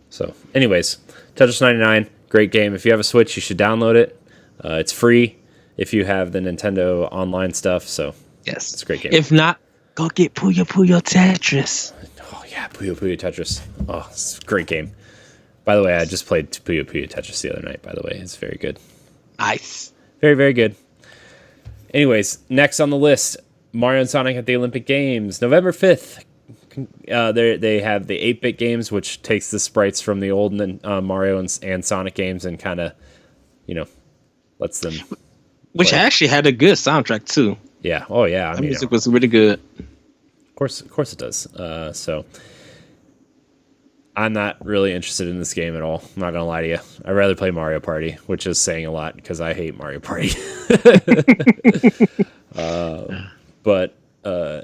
So, anyways, Tetris 99, great game. If you have a Switch, you should download it. It's free if you have the Nintendo online stuff. So, yes, it's a great game. If not, go get Puyo Puyo Tetris. Oh yeah, Puyo Puyo Tetris. Oh, it's a great game. By the way, I just played Puyo Puyo Tetris the other night. By the way, it's very good. Nice. Very, very good. Anyways, next on the list, Mario and Sonic at the Olympic Games, November 5th. They have the 8-bit games, which takes the sprites from the old Mario and Sonic games and kind of, lets them. Which play. actually had a good soundtrack too. Yeah. Oh yeah. The music was really good. Of course it does. So I'm not really interested in this game at all. I'm not gonna lie to you. I'd rather play Mario Party, which is saying a lot because I hate Mario Party. But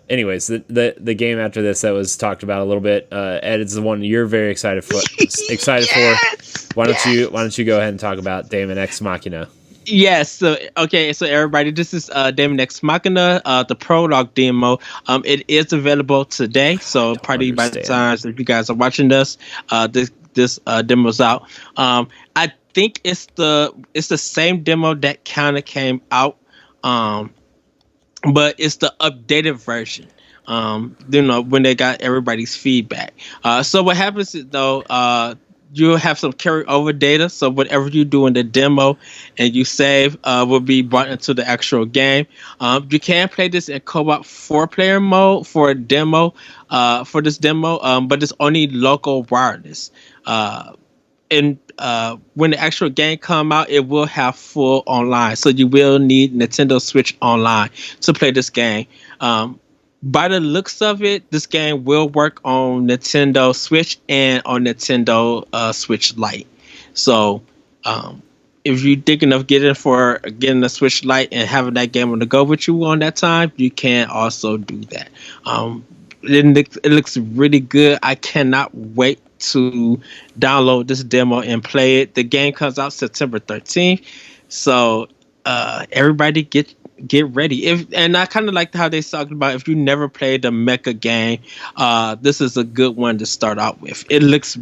anyways, the game after this that was talked about a little bit. Ed, is the one you're very excited for. Why don't you go ahead and talk about Daemon X Machina? Yes. So everybody, this is Daemon X Machina, the prologue demo. It is available today. So probably by the time if you guys are watching this, this demo's out. I think it's the same demo that kind of came out, but it's the updated version. When they got everybody's feedback. So what happens is though, you'll have some carryover data. So whatever you do in the demo and you save will be brought into the actual game. You can play this in co-op 4-player mode for a demo, but it's only local wireless. And when the actual game come out, it will have full online. So you will need Nintendo Switch Online to play this game. By the looks of it, this game will work on Nintendo Switch and on Nintendo Switch Lite. So, if you're thinking of getting a Switch Lite and having that game on the go with you on that time, you can also do that. It looks really good. I cannot wait to download this demo and play it. The game comes out September 13th. So, everybody get ready. And I kind of like how they talked about if you never played the mecha game, this is a good one to start out with. It looks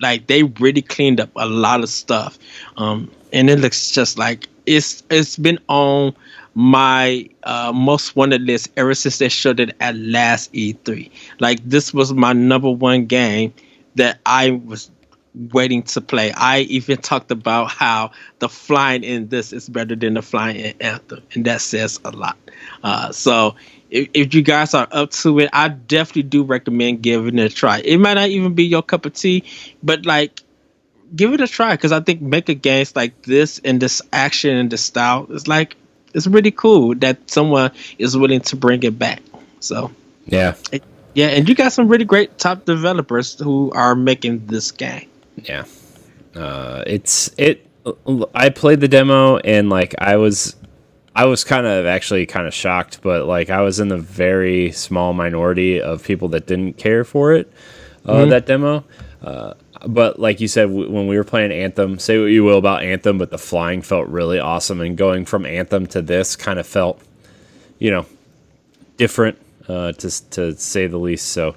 like they really cleaned up a lot of stuff, and it looks just like it's been on my most wanted list ever since they showed it at last E3. Like, this was my number one game that I was waiting to play. I even talked about how the flying in this is better than the flying in Anthem, and that says a lot. So if you guys are up to it, I definitely do recommend giving it a try. It might not even be your cup of tea, but like, give it a try, because I think mecha games like this and this action and this style is like, it's really cool that someone is willing to bring it back. So yeah, and you got some really great top developers who are making this game. Yeah, I played the demo, and like I was kind of shocked, but like I was in the very small minority of people that didn't care for it. That demo. But like you said, when we were playing Anthem, say what you will about Anthem, but the flying felt really awesome, and going from Anthem to this kind of felt, different, to say the least. So,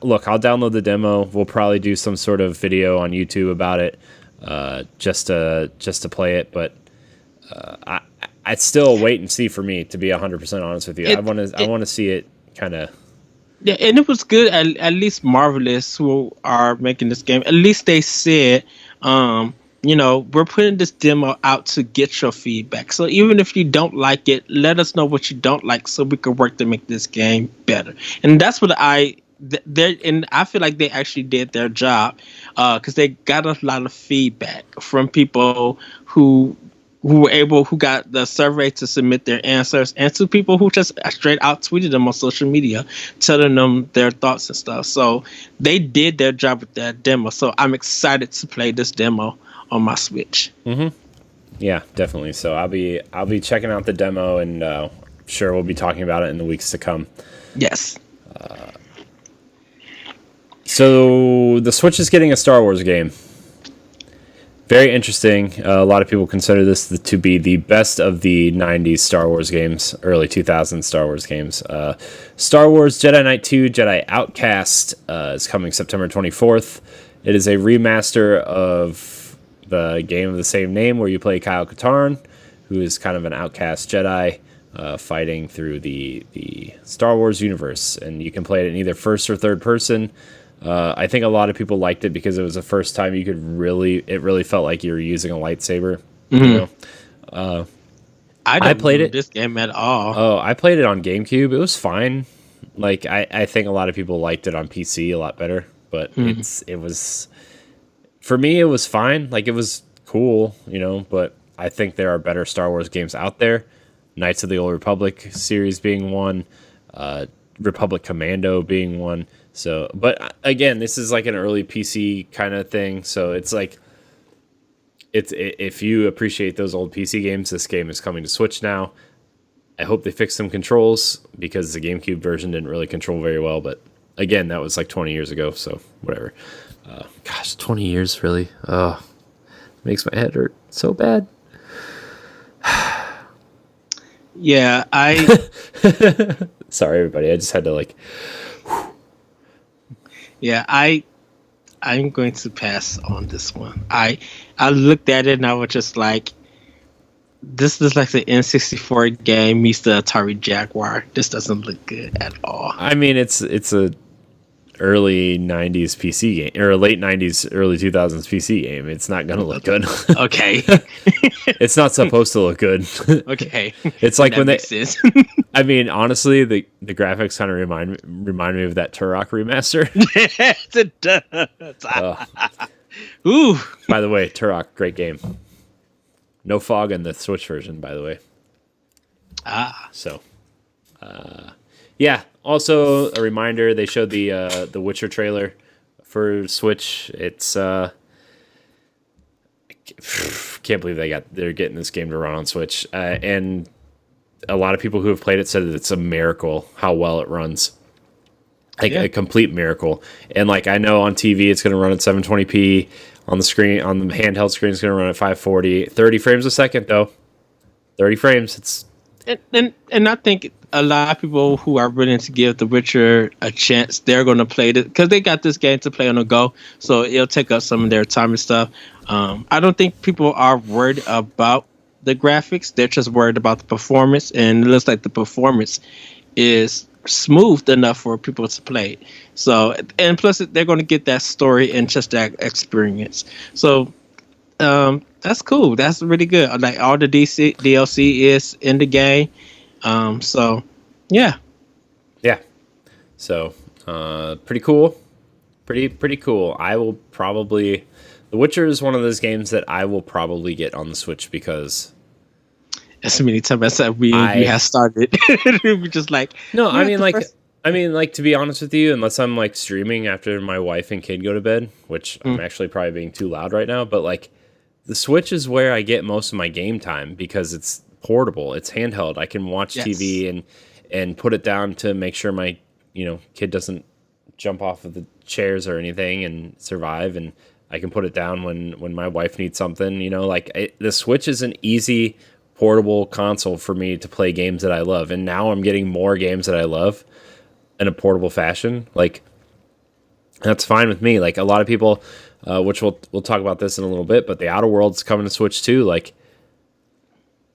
look, I'll download the demo. We'll probably do some sort of video on YouTube about it, just to play it. But I still wait and see for me, to be 100% honest with you. I want to see it kind of. Yeah, and it was good. At least Marvelous, who are making this game, at least they said, we're putting this demo out to get your feedback. So even if you don't like it, let us know what you don't like, so we can work to make this game better. And that's what I feel like they actually did their job, because they got a lot of feedback from people who got the survey to submit their answers, and to people who just straight out tweeted them on social media, telling them their thoughts and stuff. So they did their job with that demo. So I'm excited to play this demo on my Switch. Mm-hmm. Yeah, definitely. So I'll be checking out the demo, and sure we'll be talking about it in the weeks to come. Yes. So the Switch is getting a Star Wars game. Very interesting. A lot of people consider this to be the best of the 90s Star Wars games, early 2000s Star Wars games. Star Wars Jedi Knight 2 Jedi Outcast is coming September 24th. It is a remaster of the game of the same name, where you play Kyle Katarn, who is kind of an outcast Jedi fighting through the Star Wars universe. And you can play it in either first or third person. I think a lot of people liked it because it was the first time it really felt like you were using a lightsaber. Mm-hmm. I played it this game at all. Oh, I played it on GameCube. It was fine. Like I think a lot of people liked it on PC a lot better, but it was, for me, it was fine. Like, it was cool, but I think there are better Star Wars games out there. Knights of the Old Republic series being one, Republic Commando being one. So, but again, this is like an early PC kind of thing. So it's like, if you appreciate those old PC games, this game is coming to Switch now. I hope they fix some controls, because the GameCube version didn't really control very well. But again, that was like 20 years ago. So whatever. Gosh, 20 years, really? Makes my head hurt so bad. Yeah, Sorry, everybody. I just had to like. Yeah, I'm going to pass on this one. I looked at it and I was just like, this is like the N64 game meets the Atari Jaguar. This doesn't look good at all. I mean, it's a early 90s PC game, or late 90s, early 2000s PC game. It's not going to look good. Okay. It's not supposed to look good. Okay. It's like when sense. I mean, honestly, the graphics kind of remind me of that Turok remaster. Yes, it does. Ooh. By the way, Turok, great game. No fog in the Switch version, by the way. So, yeah. Also, a reminder: they showed the Witcher trailer for Switch. It's can't believe they're getting this game to run on Switch, and a lot of people who have played it said that it's a miracle how well it runs. Like, a complete miracle. And like, I know on TV it's going to run at 720p. On the screen, on the handheld screen, it's going to run at 540. 30 frames a second, though. 30 frames. It's and I think a lot of people who are willing to give The Witcher a chance, they're going to play it because they got this game to play on the go. So it'll take up some of their time and stuff. I don't think people are worried about the graphics. They're just worried about the performance, and it looks like the performance is smooth enough for people to play it. So, and plus they're going to get that story and just that experience. So, that's cool. That's really good. Like all the DLC is in the game. So, yeah. Yeah. So, pretty cool. Pretty cool. I will probably... The Witcher is one of those games that I will probably get on the Switch because... As many times I said we have started. We just like... No, I mean, like, to be honest with you, unless I'm, like, streaming after my wife and kid go to bed, which I'm actually probably being too loud right now, but, like, the Switch is where I get most of my game time because it's portable. It's handheld. I can watch TV and put it down to make sure my, kid doesn't jump off of the chairs or anything and survive, and I can put it down when my wife needs something. The Switch is an easy portable console for me to play games that I love, and now I'm getting more games that I love in a portable fashion. Like, that's fine with me. Like, a lot of people, which we'll talk about this in a little bit, but the Outer Worlds coming to Switch too. Like,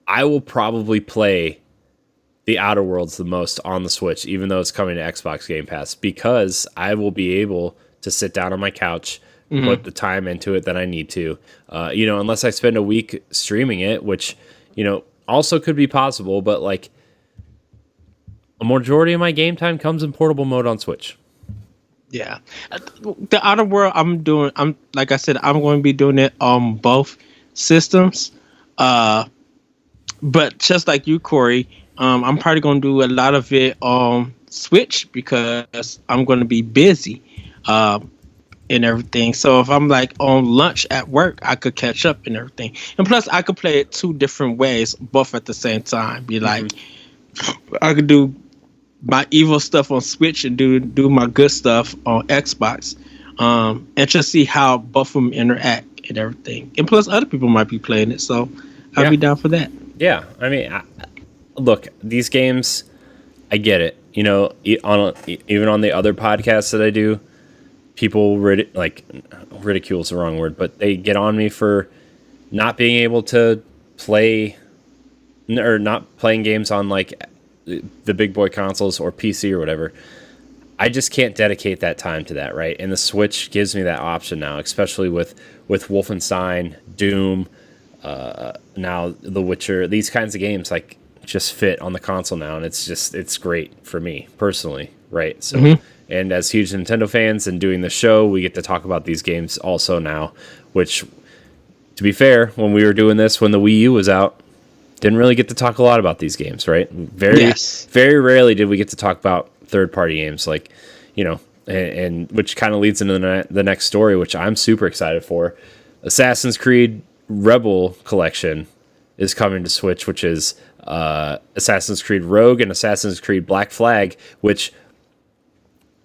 I will probably play the Outer Worlds the most on the Switch, even though it's coming to Xbox Game Pass, because I will be able to sit down on my couch, put the time into it that I need to. Unless I spend a week streaming it, which, also could be possible, but like a majority of my game time comes in portable mode on Switch. Yeah. The Outer World I'm like I said, I'm going to be doing it on both systems. But just like you, Corey, I'm probably going to do a lot of it on Switch because I'm going to be busy. And everything. So if I'm like on lunch at work, I could catch up and everything. And plus I could play it two different ways, both at the same time. Be like, I could do my evil stuff on Switch and do my good stuff on Xbox. And just see how both of them interact and everything. And plus other people might be playing it. So I'd be down for that. Yeah. I mean, look, these games, I get it. Even on the other podcasts that I do, people ridicule is the wrong word, but they get on me for not being able to play or not playing games on like the big boy consoles or PC or whatever. I just can't dedicate that time to that, right? And the Switch gives me that option now, especially with Wolfenstein, Doom, now The Witcher. These kinds of games like just fit on the console now, and it's great for me personally, right? So. And as huge Nintendo fans and doing the show, we get to talk about these games also now, which, to be fair, when we were doing this, when the Wii U was out, didn't really get to talk a lot about these games, right? Very rarely did we get to talk about third-party games, like, and which kind of leads into the next story, which I'm super excited for. Assassin's Creed Rebel Collection is coming to Switch, which is Assassin's Creed Rogue and Assassin's Creed Black Flag, which...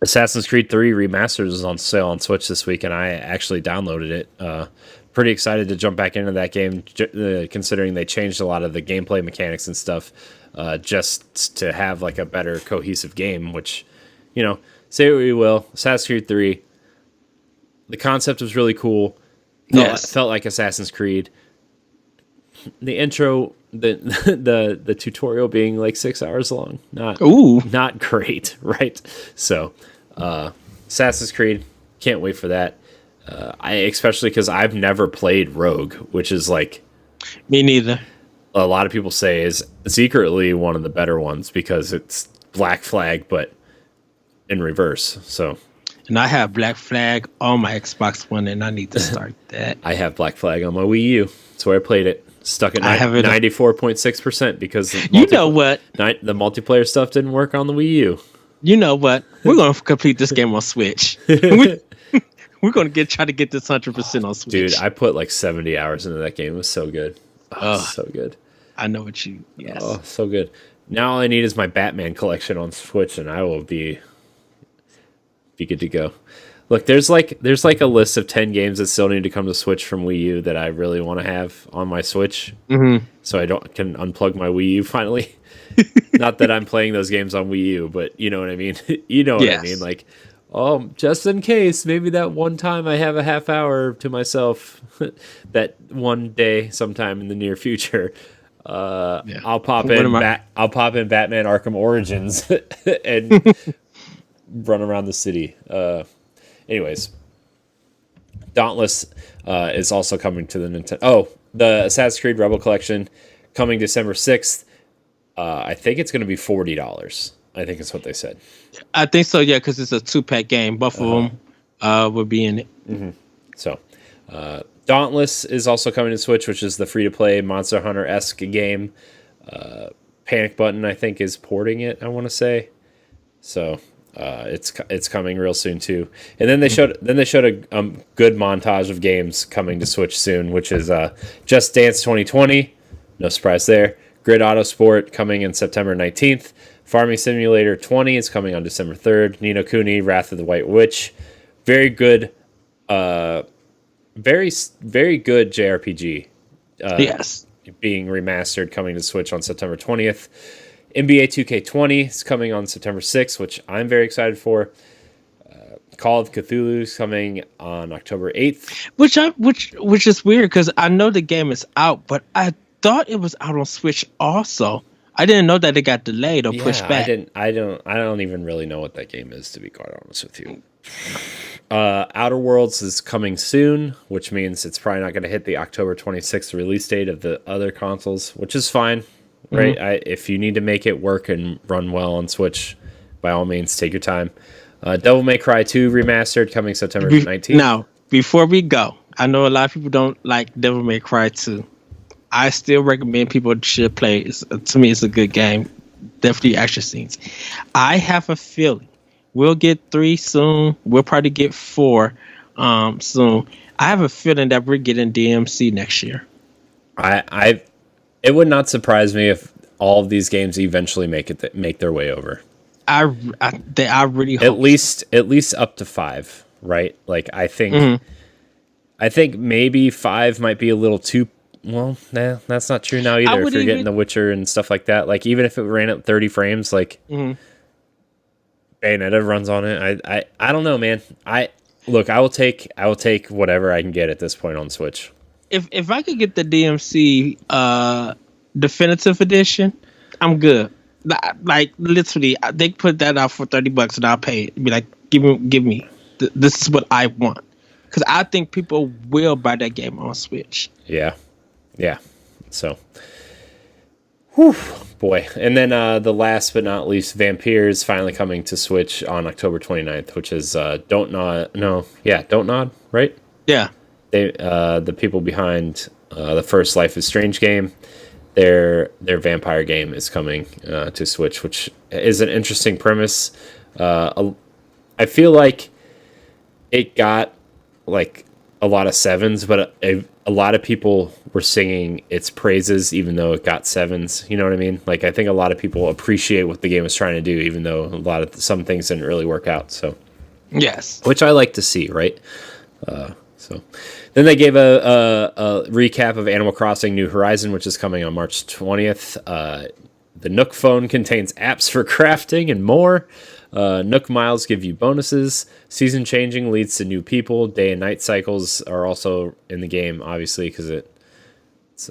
Assassin's Creed 3 Remastered is on sale on Switch this week, and I actually downloaded it. Pretty excited to jump back into that game, considering they changed a lot of the gameplay mechanics and stuff, just to have like a better cohesive game, which, say what you will, Assassin's Creed 3, the concept was really cool. Felt like Assassin's Creed. The intro, the tutorial being like 6 hours long, not great, right? So, Assassin's Creed, can't wait for that. Especially because I've never played Rogue, which is like me neither. A lot of people say is secretly one of the better ones because it's Black Flag, but in reverse. So, and I have Black Flag on my Xbox One, and I need to start that. I have Black Flag on my Wii U. That's where I played it. Stuck at 94.6% because the multiplayer stuff didn't work on the Wii U. You know what? We're going to complete this game on Switch. We're going to try to get this 100% on Switch. Dude, I put like 70 hours into that game. It was so good. So good. I know what you... Yes. Oh, so good. Now all I need is my Batman collection on Switch, and I will be good to go. Look, there's like a list of 10 games that still need to come to Switch from Wii U that I really want to have on my Switch, so I can unplug my Wii U finally. Not that I'm playing those games on Wii U, but you know what I mean. You know what I mean. Like just in case, maybe that one time I have a half hour to myself, that one day sometime in the near future, I'll pop in Batman Arkham Origins and run around the city. Anyways, Dauntless is also coming to the Nintendo. Oh, the Assassin's Creed Rebel Collection coming December 6th. I think it's going to be $40. I think it's what they said. I think so, yeah, because it's a 2-pack game. Both of them will be in it. Mm-hmm. So, Dauntless is also coming to Switch, which is the free-to-play Monster Hunter-esque game. Panic Button, I think, is porting it, I want to say. So, it's coming real soon, too. And then they showed a good montage of games coming to Switch soon, which is Just Dance 2020. No surprise there. Grid Auto Sport coming in September 19th. Farming Simulator 20 is coming on December 3rd. Ni no Kuni, Wrath of the White Witch. Very good, very good JRPG. Yes. Being remastered, coming to Switch on September 20th. NBA 2K20 is coming on September 6th, which I'm very excited for. Call of Cthulhu is coming on October 8th. Which is weird because I know the game is out, but I thought it was out on Switch also. I didn't know that it got delayed or pushed back. I don't even really know what that game is, to be quite honest with you. Outer Worlds is coming soon, which means it's probably not going to hit the October 26th release date of the other consoles, which is fine, right? Mm-hmm. If you need to make it work and run well on Switch, by all means, take your time. Devil May Cry 2 Remastered coming September 19th. Now, before we go, I know a lot of people don't like Devil May Cry 2. I still recommend people should play. To me, it's a good game. Definitely action scenes. I have a feeling we'll get 3 soon. We'll probably get 4 soon. I have a feeling that we're getting DMC next year. It would not surprise me if all of these games eventually make their way over. I really hope at least up to 5, right? Like I think maybe 5 might be a little too. Well, nah, that's not true now either. If you're getting The Witcher and stuff like that, like even if it ran at 30 frames, like Bayonetta runs on it. I don't know, man. I will take whatever I can get at this point on Switch. If I could get the DMC definitive edition, I'm good. Like literally, they put that out for $30 and I'll pay it. Be like, give me. This is what I want, because I think people will buy that game on Switch. Yeah. So, whew, boy. And then the last but not least, Vampire is finally coming to Switch on October 29th, which is Don't Nod, right? Yeah. They the people behind the first Life is Strange game, their vampire game is coming to Switch, which is an interesting premise. I feel like it got like a lot of 7s, but a lot of people were singing its praises even though it got 7s. You know what I mean? Like I think a lot of people appreciate what the game was trying to do, even though some things didn't really work out. So yes, which I like to see, right? So then they gave a recap of Animal Crossing New Horizon, which is coming on March 20th. The Nook phone contains apps for crafting and more. Nook Miles give you bonuses. Season changing leads to new people. Day and night cycles are also in the game, obviously, because it's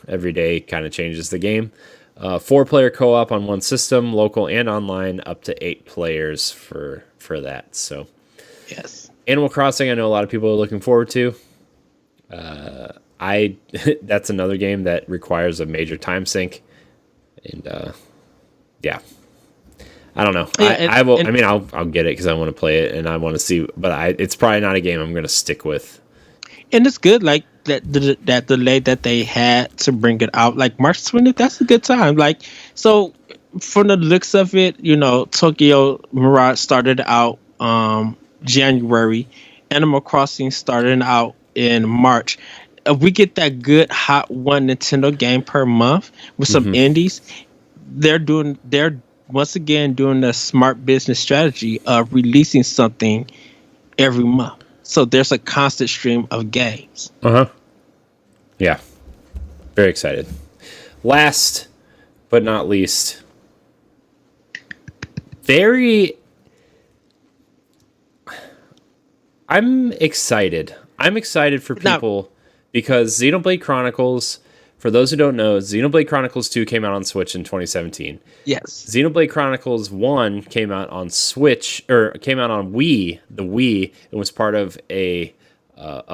every day kind of changes the game. 4-player co-op on one system, local and online, up to 8 players for that. So yes, Animal Crossing, I know a lot of people are looking forward to. That's another game that requires a major time sink, and yeah. I don't know. Yeah, I'll get it because I want to play it and I want to see. But it's probably not a game I'm going to stick with. And it's good, like that delay that they had to bring it out, like March 20th. That's a good time. Like so, from the looks of it, Tokyo Mirage started out January. Animal Crossing started out in March. If we get that good hot one Nintendo game per month with some indies, they're once again doing the smart business strategy of releasing something every month. So there's a constant stream of games. Yeah. Very excited. Last but not least, very I'm excited. I'm excited for Now, people because Xenoblade Chronicles, for those who don't know, Xenoblade Chronicles 2 came out on Switch in 2017. yes. Xenoblade Chronicles 1 came out on Switch, or came out on Wii, the Wii. It was part of a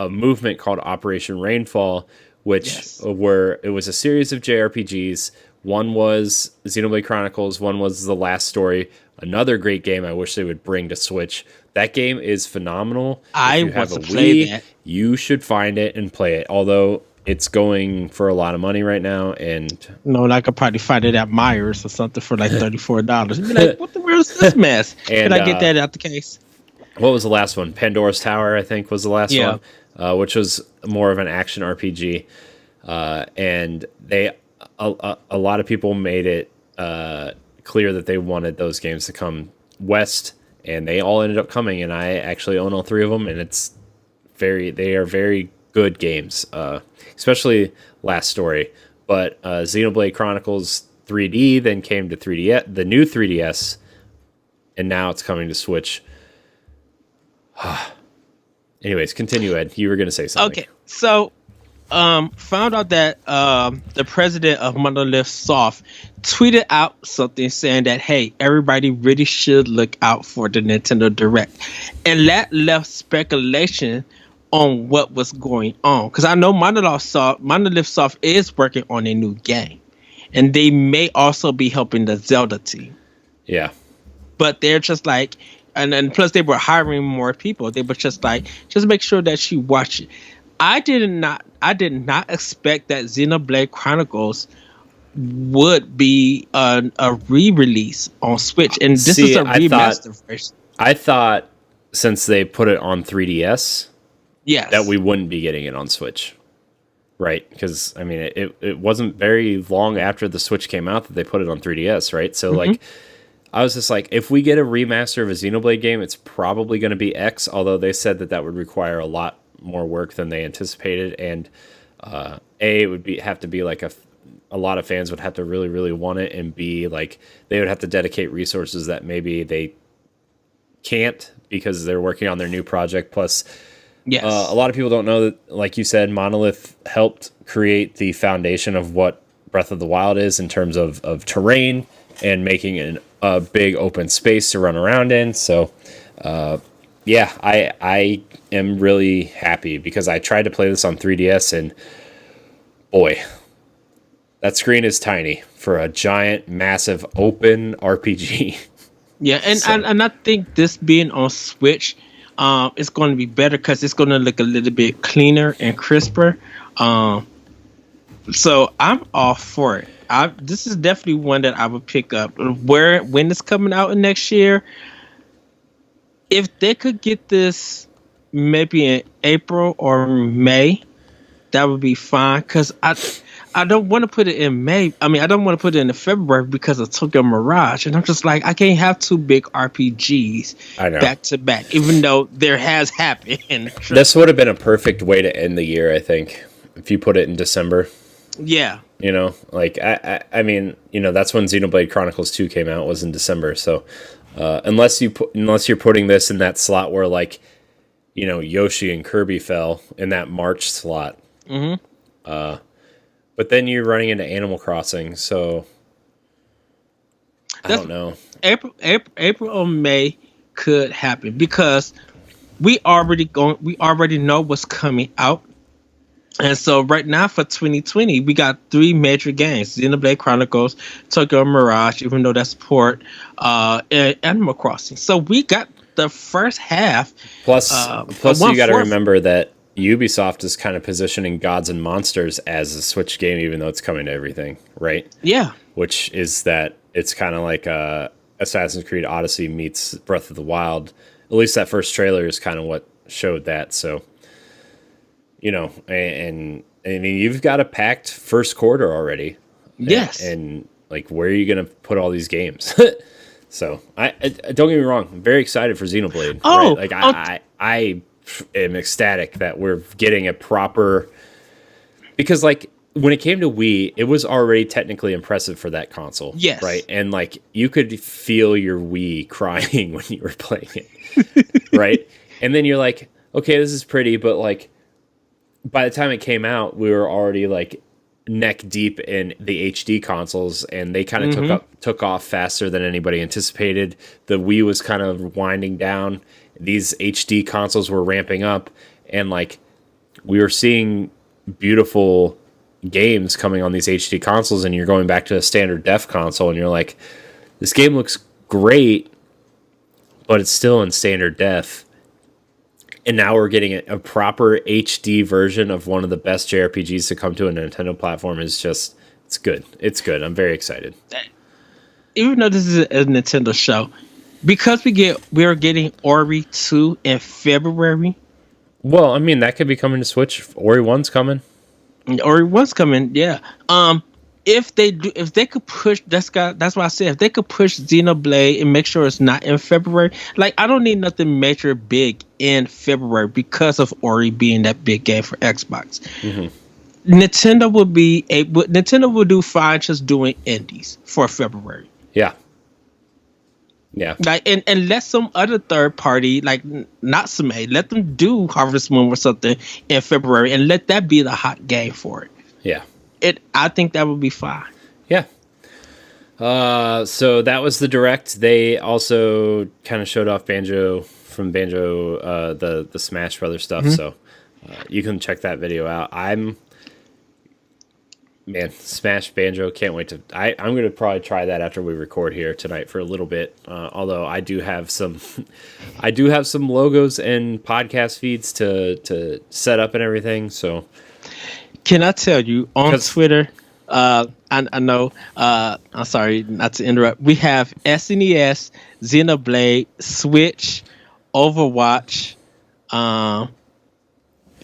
movement called Operation Rainfall, which were it was a series of JRPGs. One was Xenoblade Chronicles, one was The Last Story. Another great game I wish they would bring to Switch. That game is phenomenal. I If you have want a to play Wii, that. you should find it and play it. Although it's going for a lot of money right now, and No, and I could probably find it at Myers or something for like $34. Be like, what the world is this mess? And, Can I get that out the case? what was the last one? Pandora's Tower, I think, was the last Yeah. one, which was more of an action RPG. And a lot of people made it clear that they wanted those games to come west, and they all ended up coming. And I actually own all three of them, and they are very good games, especially Last Story. But Xenoblade Chronicles 3D then came to 3DS, the new 3DS, and now it's coming to Switch. Anyways, continue, Ed. You were going to say something. Okay, so found out that the president of Monolith Soft tweeted out something saying that, hey, everybody really should look out for the Nintendo Direct. And that left speculation on what was going on. Because I know Monolith Soft is working on a new game. And they may also be helping the Zelda team. Yeah. But they're just like, and plus they were hiring more people. They were just like, just make sure that you watch it. I did not expect that Xenoblade Chronicles would be a re-release on Switch, and this is a remaster version. I thought since they put it on 3DS, yes, that we wouldn't be getting it on Switch, right? Because I mean, it wasn't very long after the Switch came out that they put it on 3DS, right? So like, I was just like, if we get a remaster of a Xenoblade game, it's probably going to be X. Although they said that would require a lot more work than they anticipated, and it would have to be like a lot of fans would have to really, really want it, and B, like they would have to dedicate resources that maybe they can't because they're working on their new project. Plus, yes, a lot of people don't know that, like you said, Monolith helped create the foundation of what Breath of the Wild is in terms of terrain and making a big open space to run around in. So, yeah, I am really happy because I tried to play this on 3DS, and boy, that screen is tiny for a giant, massive, open RPG. Yeah, and I think this being on Switch, it's going to be better because it's going to look a little bit cleaner and crisper. So I'm all for it. This is definitely one that I would pick up. When it's coming out next year, if they could get this maybe in April or May, that would be fine. Because I don't want to put it in May. I mean, I don't want to put it in February because of Tokyo Mirage. And I'm just like, I can't have two big RPGs back to back, even though there has happened. This would have been a perfect way to end the year, I think, if you put it in December. Yeah. You know, like, I mean, you know, that's when Xenoblade Chronicles 2 came out, was in December. So unless you're putting this in that slot where, like, you know, Yoshi and Kirby fell in that March slot. Mm-hmm. But then you're running into Animal Crossing, so I don't know. April or May could happen because we already know what's coming out. And so right now for 2020, we got 3 major games: Xenoblade Chronicles, Tokyo Mirage, even though that's port, and Animal Crossing. So we got the first half. Plus you got to remember that Ubisoft is kind of positioning Gods and Monsters as a Switch game, even though it's coming to everything, right? Yeah. Which is that it's kind of like Assassin's Creed Odyssey meets Breath of the Wild. At least that first trailer is kind of what showed that. So, you know, and I mean, you've got a packed first quarter already. Yes. And like, where are you going to put all these games? So, I don't get me wrong, I'm very excited for Xenoblade. Oh, right? Like, I am ecstatic that we're getting a proper, because like when it came to Wii, it was already technically impressive for that console. Yes. Right. And like you could feel your Wii crying when you were playing it. Right. And then you're like, okay, this is pretty, but like by the time it came out, we were already like neck deep in the HD consoles, and they kind of took off faster than anybody anticipated. The Wii was kind of winding down. These HD consoles were ramping up, and like we were seeing beautiful games coming on these HD consoles, and you're going back to a standard def console, and you're like, this game looks great, but it's still in standard def. And now we're getting a proper HD version of one of the best JRPGs to come to a Nintendo platform. Is just, it's good. It's good. I'm very excited. Even though this is a Nintendo show, because we are getting Ori 2 in February. Well, I mean, that could be coming to Switch. Ori 1's coming. Ori 1's coming, yeah. If they could push, that's why I said if they could push Xenoblade and make sure it's not in February. Like, I don't need nothing major big in February because of Ori being that big game for Xbox. Nintendo will do fine just doing indies for February. Yeah. Like, and let some other third party, like Natsume, let them do Harvest Moon or something in February, and let that be the hot game for it. Yeah. I think that would be fine. Yeah. So that was the direct. They also kind of showed off Banjo, the Smash Brothers stuff. So you can check that video out. Smash Banjo. Can't wait to. I'm going to probably try that after we record here tonight for a little bit. Although I do have some, logos and podcast feeds to set up and everything. So. Can I tell you on Twitter? I know. I'm sorry not to interrupt. We have SNES, Xenoblade, Switch, Overwatch,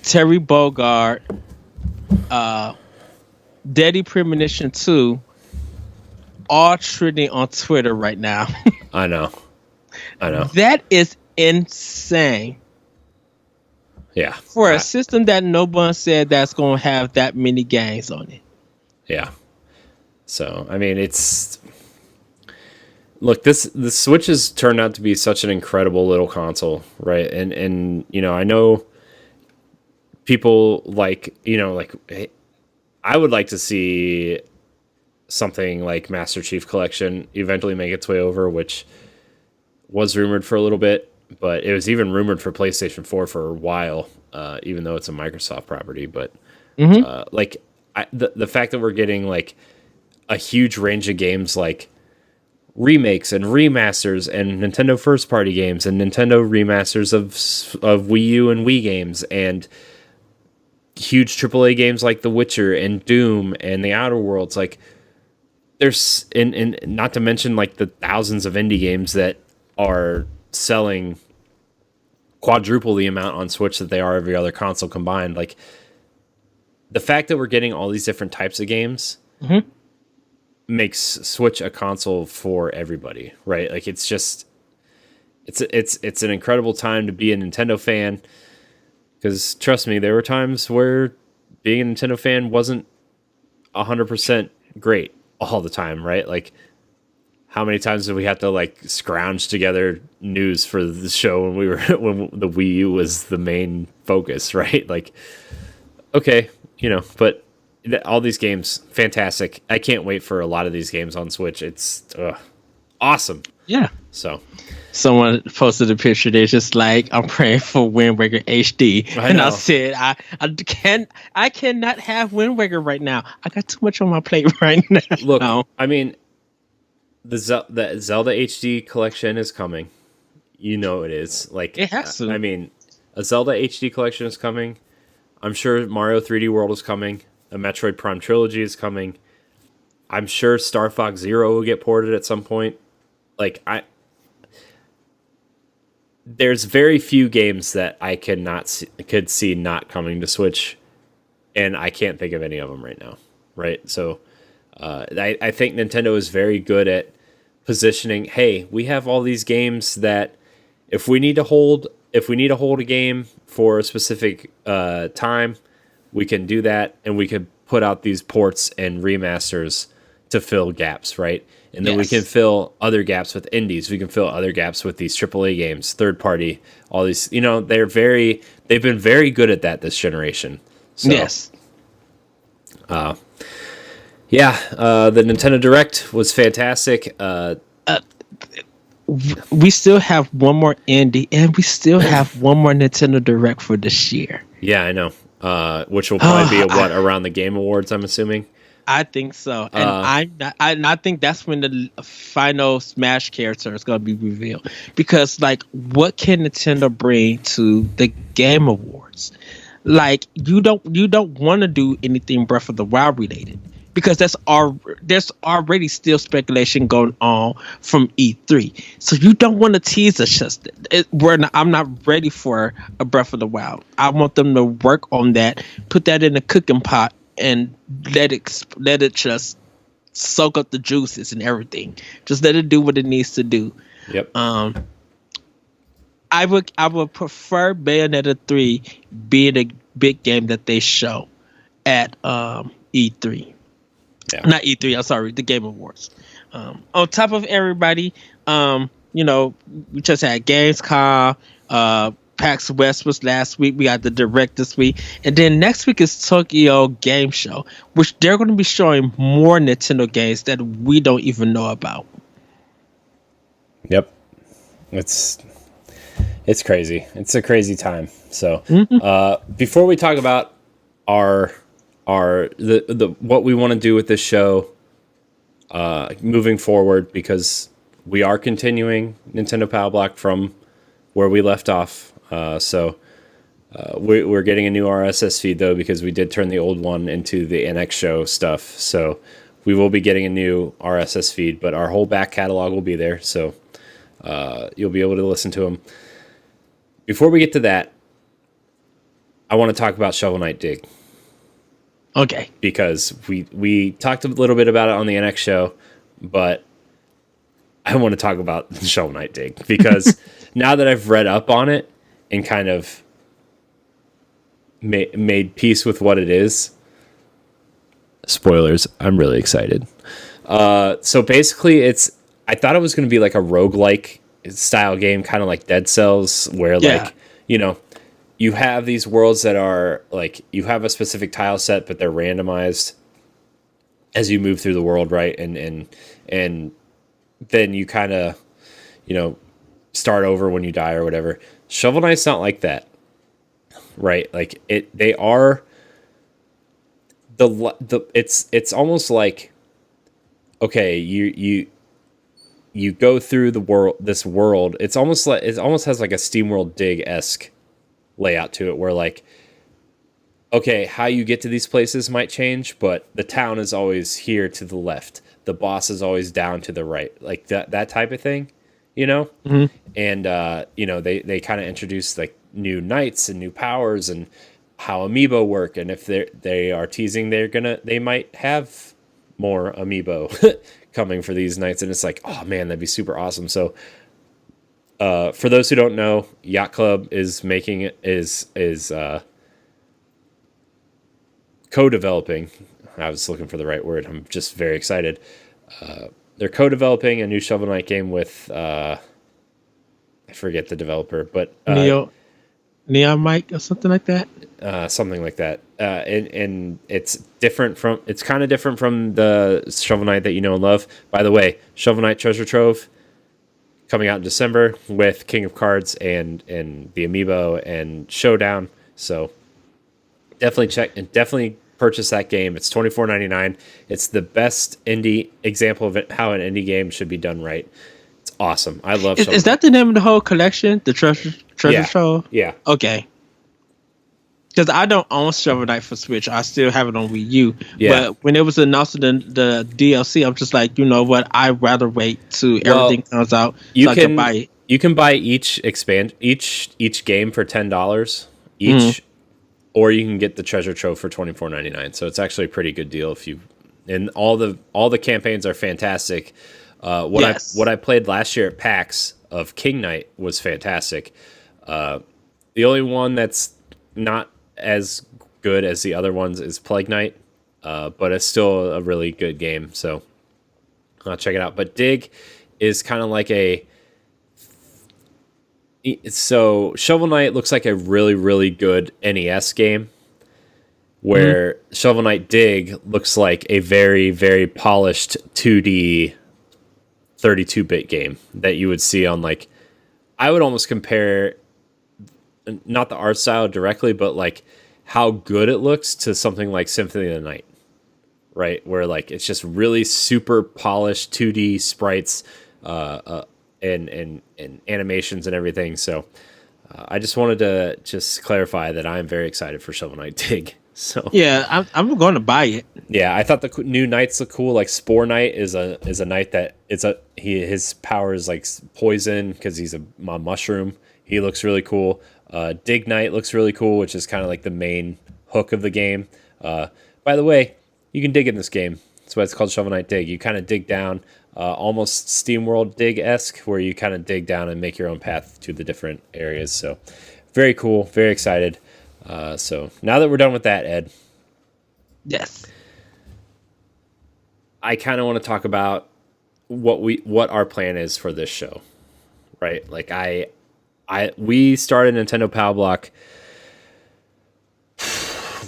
Terry Bogard, Deadly Premonition 2, all trending on Twitter right now. I know. That is insane. Yeah. For a system that no one said that's going to have that many games on it. Yeah. So, I mean, look, the Switch has turned out to be such an incredible little console, right? And you know, I know people like, hey, I would like to see something like Master Chief Collection eventually make its way over, which was rumored for a little bit. But it was even rumored for PlayStation 4 for a while, even though it's a Microsoft property. But the fact that we're getting like a huge range of games, like remakes and remasters and Nintendo first party games and Nintendo remasters of Wii U and Wii games and huge AAA games like The Witcher and Doom and The Outer Worlds, like there's and not to mention like the thousands of indie games that are selling quadruple the amount on Switch that they are every other console combined. Like the fact that we're getting all these different types of games makes Switch a console for everybody, right? Like it's just it's an incredible time to be a Nintendo fan, because trust me, there were times where being a Nintendo fan wasn't 100% great all the time, right? Like how many times did we have to like scrounge together news for the show when the Wii U was the main focus, right? Like, okay, but all these games, fantastic. I can't wait for a lot of these games on Switch. It's awesome. Yeah. So someone posted a picture. They're just like, I'm praying for Wind Waker HD. I said, I cannot have Wind Waker right now. I got too much on my plate right now. Look, I mean, the Zelda HD collection is coming. It is. Like, it has to. I mean, a Zelda HD collection is coming. I'm sure Mario 3D World is coming. A Metroid Prime Trilogy is coming. I'm sure Star Fox Zero will get ported at some point. Like, there's very few games that I could see not coming to Switch, and I can't think of any of them right now. Right? So, I think Nintendo is very good at positioning. Hey, we have all these games that if we need to hold a game for a specific time, we can do that, and we could put out these ports and remasters to fill gaps, right? And then we can fill other gaps with indies. We can fill other gaps with these AAA games, third party, all these. They've been very good at that this generation. So, yes. The Nintendo Direct was fantastic. We still have one more indie, and we still have one more Nintendo Direct for this year. Yeah, I know. Which will probably be around the Game Awards, I'm assuming. I think so, and I think that's when the final Smash character is going to be revealed. Because, like, what can Nintendo bring to the Game Awards? Like, you don't want to do anything Breath of the Wild related, because there's already still speculation going on from E3. So you don't want to tease us. I'm not ready for a Breath of the Wild. I want them to work on that, put that in a cooking pot, and let it just soak up the juices and everything. Just let it do what it needs to do. Yep. I would prefer Bayonetta 3 being a big game that they show at E3. Yeah. Not E3, I'm sorry, the Game Awards. On top of everybody, we just had Gamescom, PAX West was last week. We got the Direct this week. And then next week is Tokyo Game Show, which they're going to be showing more Nintendo games that we don't even know about. Yep. It's crazy. It's a crazy time. So before we talk about our what we want to do with this show moving forward, because we are continuing Nintendo Pow Block from where we left off. We're getting a new RSS feed, though, because we did turn the old one into the NX show stuff. So we will be getting a new RSS feed, but our whole back catalog will be there. So you'll be able to listen to them. Before we get to that, I want to talk about Shovel Knight Dig. Okay. Because we talked a little bit about it on the NX show, but I want to talk about Shovel Knight Dig, because now that I've read up on it and kind of made peace with what it is, spoilers, I'm really excited. So basically I thought it was going to be like a roguelike style game, kind of like Dead Cells, where like, you have these worlds that are like, you have a specific tile set, but they're randomized as you move through the world, right? And then you kind of, start over when you die or whatever. Shovel Knight's not like that, right? Like they are it's almost like, okay, you go through this world. It almost has like a SteamWorld Dig-esque layout to it, where like, okay, how you get to these places might change, but the town is always here to the left. The boss is always down to the right, like that type of thing, Mm-hmm. And they kind of introduce like new knights and new powers and how amiibo work, and if they are teasing, they might have more amiibo coming for these knights, and it's like, oh man, that'd be super awesome. So for those who don't know, Yacht Club is making it is co-developing. I was looking for the right word. I'm just very excited. They're co-developing a new Shovel Knight game with I forget the developer, but Neon Mike or something like that. Something like that. And it's kind of different from the Shovel Knight that you know and love. By the way, Shovel Knight Treasure Trove coming out in December with King of Cards and the Amiibo and Showdown. So definitely purchase that game. It's $24.99. It's the best indie example of how an indie game should be done right. It's awesome. I love Shovel Knight. Is that the name of the whole collection? The Treasure Trove? Yeah. Okay. Because I don't own Shovel Knight for Switch. I still have it on Wii U. Yeah. But when it was announced in the DLC, I'm just like, you know what? I'd rather wait till everything comes out so I can buy it. You can buy each game for $10 each, or you can get the Treasure Trove for $24.99. So it's actually a pretty good deal and all the campaigns are fantastic. What I played last year at PAX of King Knight was fantastic. The only one that's not as good as the other ones is Plague Knight, but it's still a really good game. So check it out. But Dig is kind of like so Shovel Knight looks like a really, really good NES game, where Shovel Knight Dig looks like a very, very polished 2D 32-bit game that you would see on, like, I would almost compare not the art style directly, but like how good it looks to something like Symphony of the Night, right? Where like it's just really super polished 2D sprites and animations and everything. So I just wanted to just clarify that I'm very excited for Shovel Knight Dig. So Yeah, I'm going to buy it. yeah, I thought the new knights look cool. Like Spore Knight is a knight that his power is like poison because he's a mushroom. He looks really cool. Dig Knight looks really cool, which is kind of like the main hook of the game. By the way, you can dig in this game. That's why it's called Shovel Knight Dig. You kind of dig down, almost SteamWorld Dig-esque, where you kind of dig down and make your own path to the different areas. So very cool, very excited. So now that we're done with that, Ed, Yes. I kind of want to talk about what our plan is for this show, right? Like we started Nintendo Pow Block,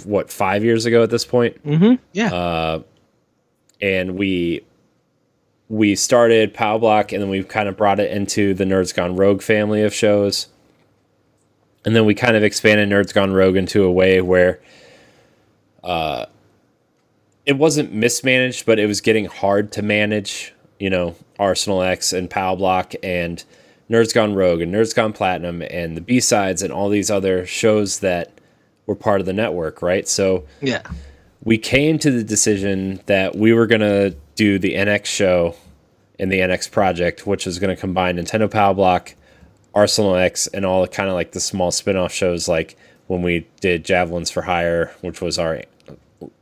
what, 5 years ago at this point? Mm-hmm. Yeah. And we started Pow Block, and then we kind of brought it into the Nerds Gone Rogue family of shows. And then we kind of expanded Nerds Gone Rogue into a way where it wasn't mismanaged, but it was getting hard to manage, you know, Arsenal X and Pow Block and Nerds Gone Rogue and Nerds Gone Platinum and the B-Sides and all these other shows that were part of the network, right? So yeah. we came to the decision that we were going to do the NX show and the NX project, which is going to combine Nintendo Pow Block, Arsenal X, and all kind of like the small spin-off shows, like when we did Javelins for Hire, which was our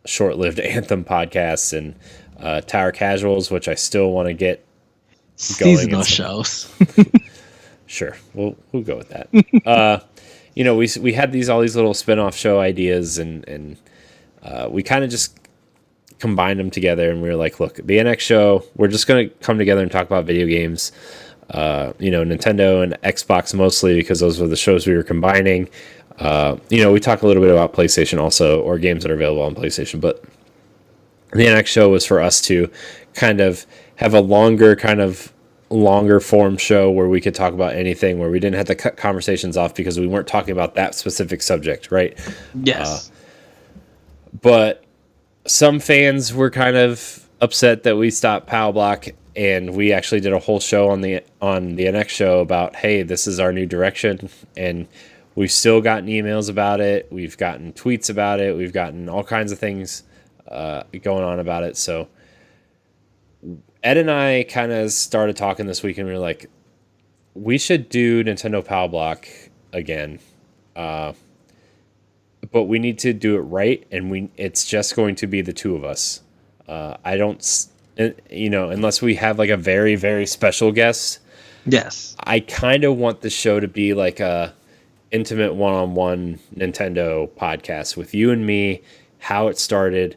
short-lived Anthem podcast, and Tower Casuals, which I still want to get going. Seasonal shows. Sure, we'll go with that. You know, we had all these little spin-off show ideas, and we kind of just combined them together, and we were like, look, the NX show, we're just going to come together and talk about video games. You know, Nintendo and Xbox mostly, because those were the shows we were combining. You know, we talk a little bit about PlayStation also, or games that are available on PlayStation, but the NX show was for us to kind of have a longer form show where we could talk about anything, where we didn't have to cut conversations off because we weren't talking about that specific subject, right? Yes. But some fans were kind of upset that we stopped Pow Block, and we actually did a whole show on the NX show about, hey, this is our new direction. And we've still gotten emails about it. We've gotten tweets about it. We've gotten all kinds of things going on about it. So Ed and I kind of started talking this week, and we were like, we should do Nintendo Pow Block again. But we need to do it right, and it's just going to be the two of us. I don't, you know, unless we have like a very, very special guest. Yes. I kind of want the show to be like a intimate one-on-one Nintendo podcast with you and me, how it started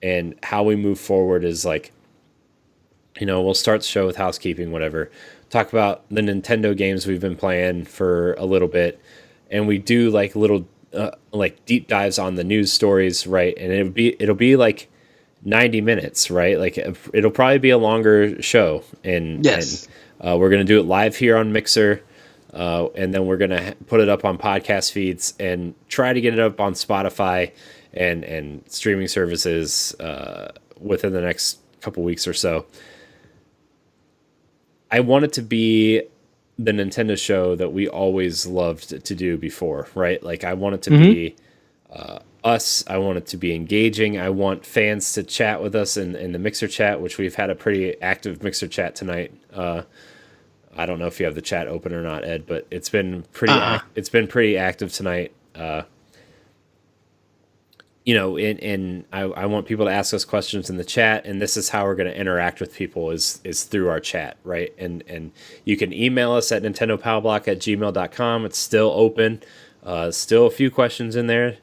and how we move forward is like, you know, we'll start the show with housekeeping, whatever. Talk about the Nintendo games we've been playing for a little bit, and we do like little like deep dives on the news stories, right? And it'll be like 90 minutes, right? Like it'll probably be a longer show, and yes, and, we're gonna do it live here on Mixer, and then we're gonna put it up on podcast feeds and try to get it up on Spotify and streaming services within the next couple weeks or so. I want it to be the Nintendo show that we always loved to do before, right? Like I want it to be us. I want it to be engaging. I want fans to chat with us in the Mixer chat, which we've had a pretty active Mixer chat tonight. I don't know if you have the chat open or not, Ed, but it's been pretty active tonight. You know, and I want people to ask us questions in the chat, and this is how we're going to interact with people is through our chat, right? And you can email us at nintendopowblock@gmail.com. It's still open. Still a few questions in there.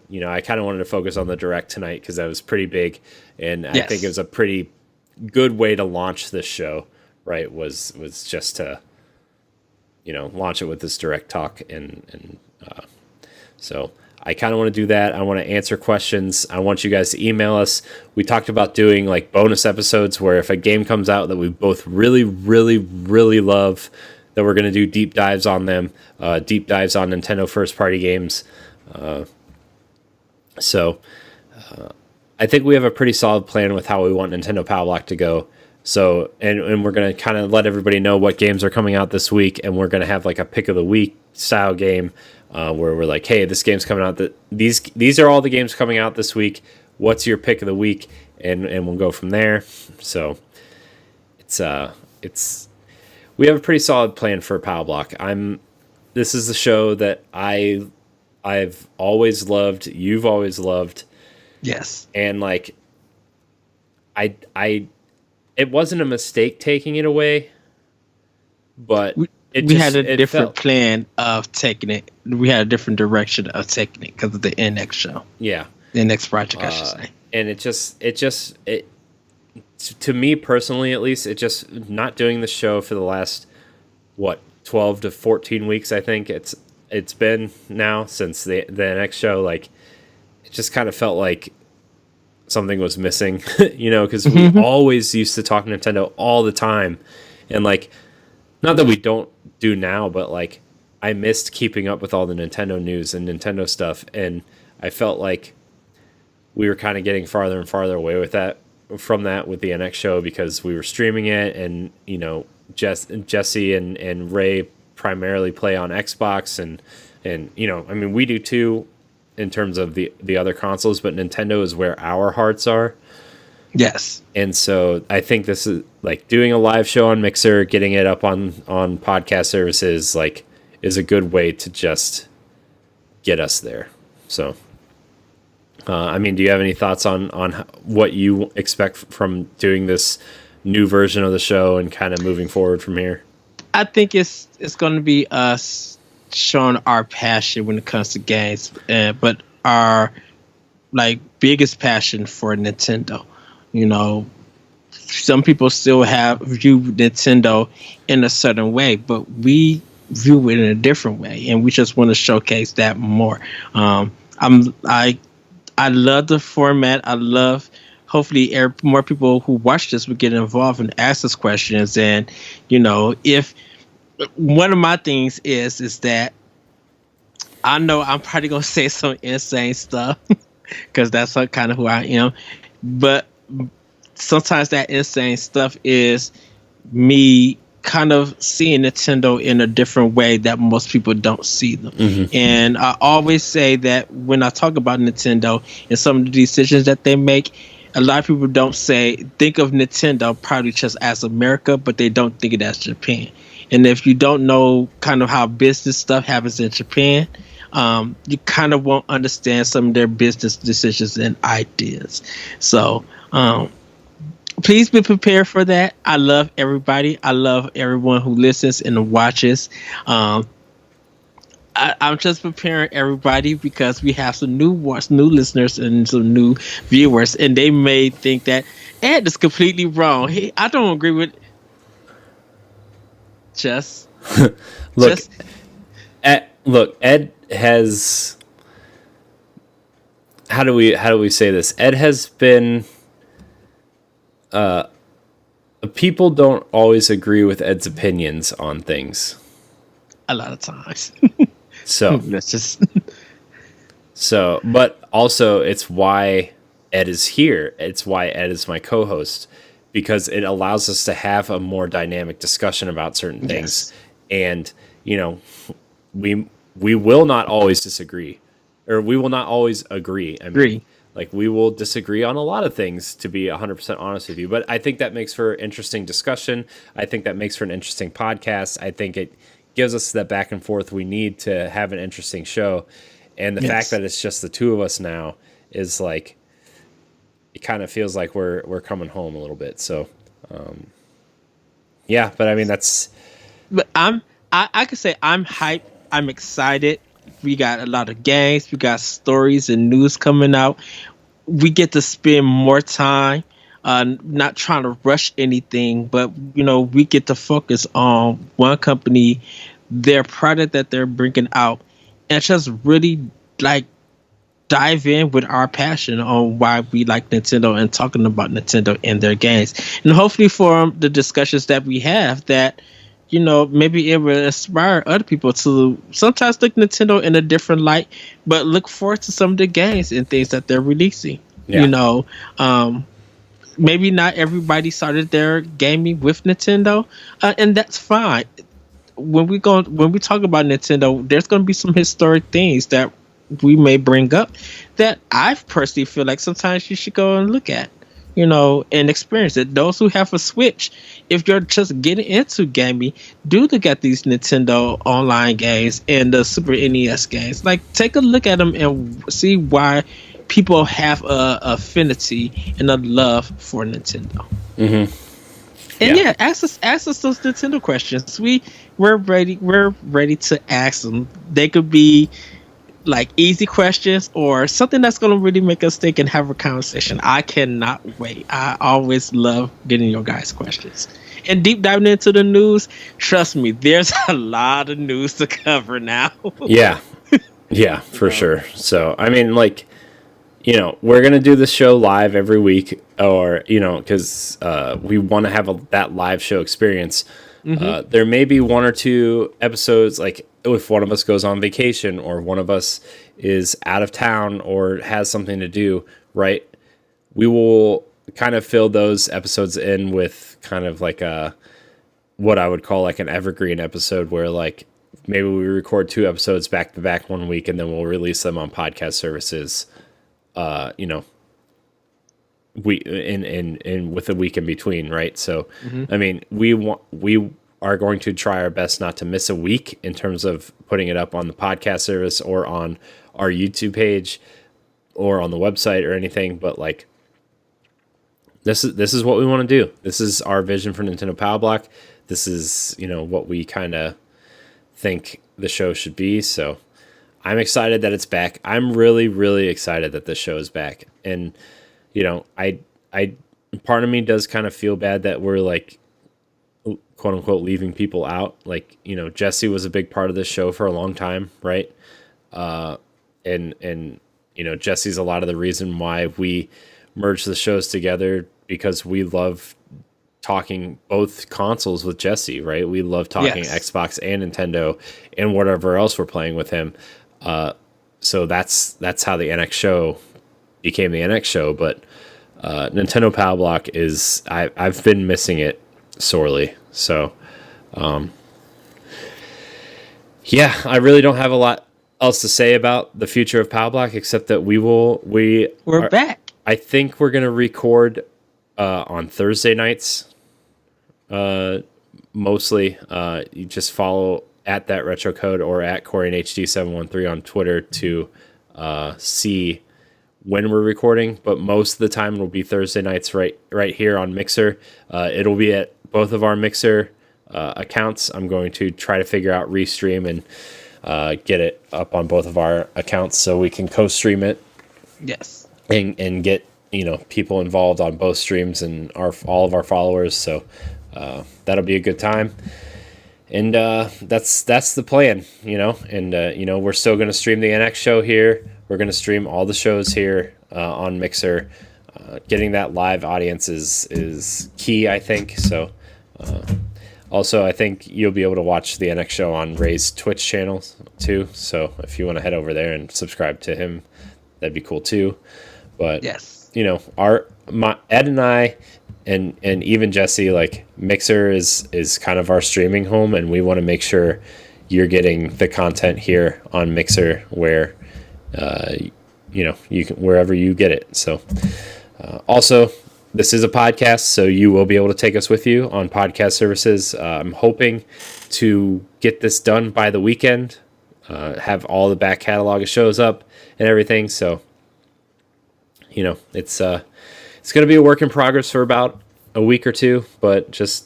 You know, I kind of wanted to focus on the direct tonight because that was pretty big, and I think it was a pretty good way to launch this show, right? Was just to, launch it with this direct talk, and so I kind of want to do that. I want to answer questions. I want you guys to email us. We talked about doing like bonus episodes where if a game comes out that we both really, really, really love, that we're going to do deep dives on them, deep dives on Nintendo first party games. So I think we have a pretty solid plan with how we want Nintendo Pow Block to go. So, and we're going to kind of let everybody know what games are coming out this week, and we're going to have like a pick of the week style game where we're like, hey, this game's coming out. These are all the games coming out this week. What's your pick of the week? And we'll go from there. So we have a pretty solid plan for Pow Block. This is the show that I've always loved. You've always loved. Yes. And like, it wasn't a mistake taking it away, but we had a different plan of taking it. We had a different direction of taking it because of the NX show. Yeah. The NX project, I should say. And it to me personally, at least, it just not doing the show for the last, 12 to 14 weeks, I think it's been now since the NX show. Like, it just kind of felt like something was missing, because we always used to talk Nintendo all the time. And like, not that we don't do now, but like, I missed keeping up with all the Nintendo news and Nintendo stuff. And I felt like we were kind of getting farther and farther away from that with the NX show, because we were streaming it, and, Jesse and Ray primarily play on Xbox, and I mean, we do too, in terms of the other consoles, but Nintendo is where our hearts are. Yes. And so I think this is like doing a live show on Mixer, getting it up on podcast services, like, is a good way to just get us there. So, I mean, do you have any thoughts on what you expect from doing this new version of the show and kind of moving forward from here? I think it's going to be us showing our passion when it comes to games, but our like biggest passion for Nintendo. Some people still view Nintendo in a certain way, but we view it in a different way, and we just want to showcase that more. I love the format. I love, hopefully more people who watch this will get involved and ask us questions. And, if one of my things is that I know I'm probably going to say some insane stuff because that's kind of who I am. But sometimes that insane stuff is me kind of seeing Nintendo in a different way that most people don't see them. Mm-hmm. And I always say that when I talk about Nintendo and some of the decisions that they make, a lot of people don't think of Nintendo probably just as America, but they don't think it as Japan. And if you don't know kind of how business stuff happens in Japan, you kind of won't understand some of their business decisions and ideas. So, please be prepared for that. I love everybody. I love everyone who listens and watches. I'm just preparing everybody because we have some new listeners and some new viewers, and they may think that Ed is completely wrong. Hey, I don't agree with. Look, Ed has. How do we say this? Ed has been. People don't always agree with Ed's opinions on things. A lot of times. So that's just. So, but also it's why Ed is here. It's why Ed is my co-host, because it allows us to have a more dynamic discussion about certain things. Yes. And, we will not always disagree, or we will not always agree. Like, we will disagree on a lot of things, to be 100% honest with you. But I think that makes for interesting discussion. I think that makes for an interesting podcast. I think it gives us that back and forth we need to have an interesting show. And the fact that it's just the two of us now is like, it kind of feels like we're coming home a little bit. So, yeah, but I mean, that's. But I could say I'm hyped. I'm excited. We got a lot of games. We got stories and news coming out. We get to spend more time not trying to rush anything, but we get to focus on one company, their product that they're bringing out, and just really like dive in with our passion on why we like Nintendo and talking about Nintendo and their games. And hopefully for the discussions that we have that, maybe it will inspire other people to sometimes look Nintendo in a different light, but look forward to some of the games and things that they're releasing. Yeah. Maybe not everybody started their gaming with Nintendo, and that's fine. When we talk about Nintendo, there's going to be some historic things that we may bring up that I personally feel like sometimes you should go and look at, and experience it. Those who have a Switch, if you're just getting into gaming, do look at these Nintendo online games and the Super NES games. Like, take a look at them and see why people have a affinity and a love for Nintendo. Mm-hmm. And ask us those Nintendo questions. We're ready to ask them. They could be like easy questions or something that's going to really make us think and have a conversation. I cannot wait. I always love getting your guys' questions. And deep diving into the news, trust me, there's a lot of news to cover now. Yeah, for sure. So, I mean, like, we're going to do this show live every week or, because we want to have that live show experience. Mm-hmm. There may be one or two episodes, like if one of us goes on vacation or one of us is out of town or has something to do, right? We will kind of fill those episodes in with kind of like what I would call like an evergreen episode where like maybe we record 2 episodes back to back one week and then we'll release them on podcast services, we in with a week in between, right? So, I mean, we are going to try our best not to miss a week in terms of putting it up on the podcast service or on our YouTube page or on the website or anything. But like, this is what we want to do. This is our vision for Nintendo Pow Block. This is what we kind of think the show should be. So, I'm excited that it's back. I'm really, really excited that this show is back. And I part of me does kind of feel bad that we're like, quote unquote, leaving people out. Like, Jesse was a big part of this show for a long time, right? And Jesse's a lot of the reason why we merged the shows together because we love talking both consoles with Jesse, right? We love talking Xbox and Nintendo and whatever else we're playing with him. So that's how the NX show became the NX show, but Nintendo Pow Block is I've been missing it sorely. So I really don't have a lot else to say about the future of Pow Block except that we're back. I think we're gonna record on Thursday nights. Mostly you just follow at that retro code or at Corey and HD713 on Twitter to see when we're recording, but most of the time it'll be Thursday nights right here on Mixer. It'll be at both of our Mixer accounts. I'm going to try to figure out Restream and get it up on both of our accounts so we can co-stream it. Yes. And get people involved on both streams and all of our followers. So that'll be a good time. And that's the plan, and we're still going to stream the NX show here. We're going to stream all the shows here on Mixer. Getting that live audience is key, I think. So also, I think you'll be able to watch the NX show on Ray's Twitch channel too. So if you want to head over there and subscribe to him, that'd be cool too. But yes, Ed and I and even Jesse, like Mixer is kind of our streaming home, and we want to make sure you're getting the content here on Mixer where you can, wherever you get it. So also, this is a podcast, so you will be able to take us with you on podcast services. I'm hoping to get this done by the weekend, have all the back catalog of shows up and everything. So, it's going to be a work in progress for about a week or two, but just,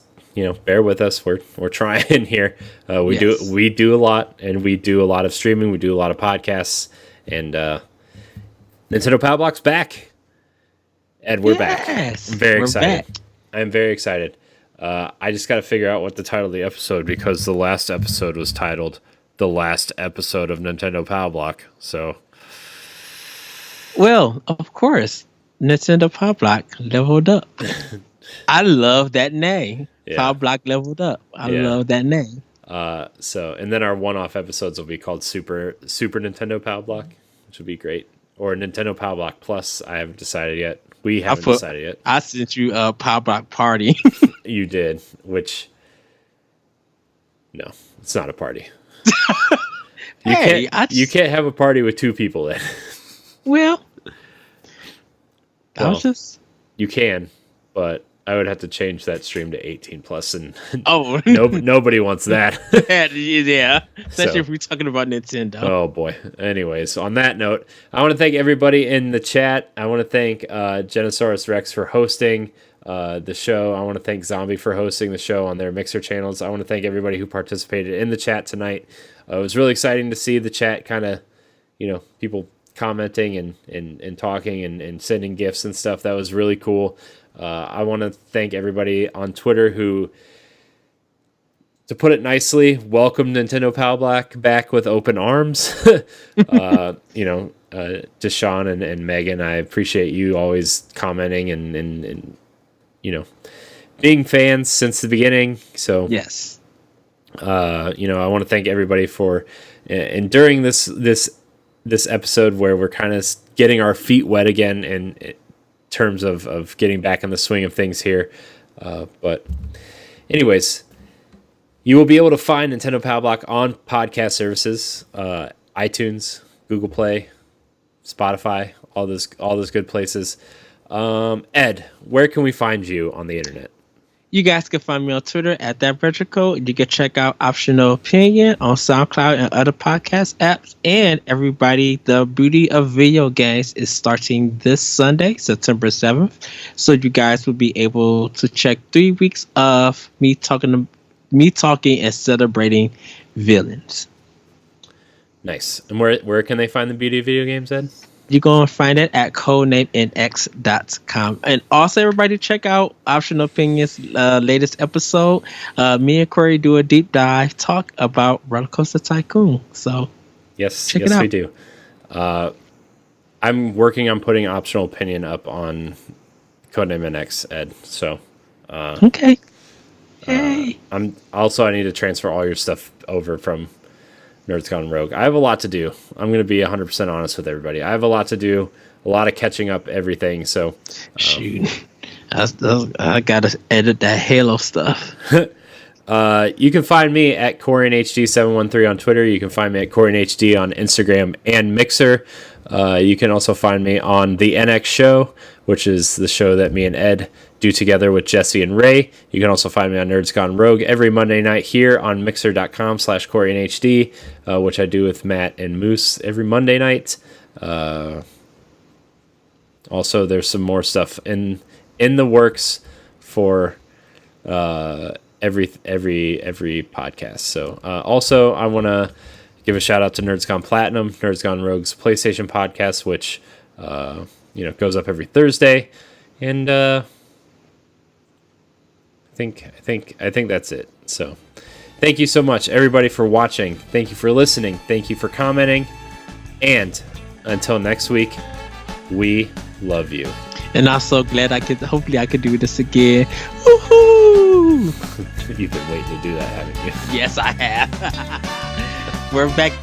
bear with us. We're trying here. We do a lot, and we do a lot of streaming. We do a lot of podcasts, and Nintendo Pow Block's back. Ed, we're back. I'm very we're excited. back. I'm very excited. I just got to figure out what the title of the episode, because the last episode was titled "The Last Episode of Nintendo Pow Block." So, Well, of course, Nintendo Pow Block leveled up. I love that name. Yeah. Pow Block leveled up. I love that name. and then our one-off episodes will be called Super Nintendo Pow Block, which would be great, or Nintendo Pow Block Plus. I haven't decided yet. We haven't decided yet. I sent you a Pow Block party. You did, which no, it's not a party. You can't have a party with two people in. Well, I was just you can, but I would have to change that stream to 18 plus, and nobody wants that. Yeah, especially if we're talking about Nintendo. Oh boy. Anyways, on that note, I want to thank everybody in the chat. I want to thank Genosaurus Rex for hosting the show. I want to thank Zombie for hosting the show on their Mixer channels. I want to thank everybody who participated in the chat tonight. It was really exciting to see the chat, kind of, people commenting and talking and sending gifts and stuff. That was really cool. I want to thank everybody on Twitter who, to put it nicely, welcomed Nintendo Pow Block back with open arms. Deshaun and Megan, I appreciate you always commenting and being fans since the beginning. So yes, I want to thank everybody for enduring this episode where we're kind of getting our feet wet again in terms of getting back in the swing of things here. But anyways, you will be able to find Nintendo Pow Block on podcast services, iTunes, Google Play, Spotify, all those good places. Ed, where can we find you on the internet? You guys can find me on Twitter at ThatVertical. You can check out Optional Opinion on SoundCloud and other podcast apps. And everybody, the Beauty of Video Games is starting this Sunday, September 7th. So you guys will be able to check 3 weeks of me talking and celebrating villains. Nice. And where can they find the Beauty of Video Games, Ed? You're going to find it at codenamenx.com. And also, everybody, check out Optional Opinions' latest episode. Me and Corey do a deep dive, talk about Roller Coaster Tycoon. So, yes, it out. We do. I'm working on putting Optional Opinion up on Codename NX, Ed. So, okay. Hey. I need to transfer all your stuff over from Nerds Gone Rogue. I have a lot to do. I'm going to be 100% honest with everybody. I have a lot to do, a lot of catching up everything. So, shoot, I got to edit that Halo stuff. You can find me at CorianHD713 on Twitter. You can find me at CorianHD on Instagram and Mixer. You can also find me on the NX Show, which is the show that me and Ed do together with Jesse and Ray. You can also find me on Nerds Gone Rogue every Monday night here on mixer.com/CorianHD, which I do with Matt and Moose every Monday night. Also, there's some more stuff in the works for every podcast. So also, I want to give a shout out to Nerds Gone Platinum, Nerds Gone Rogue's PlayStation podcast, which goes up every Thursday, and I think that's it. So thank you so much, everybody, for watching. Thank you for listening. Thank you for commenting. And until next week, we love you. And I'm so glad hopefully I could do this again. Woohoo! You've been waiting to do that, haven't you? Yes, I have. We're back.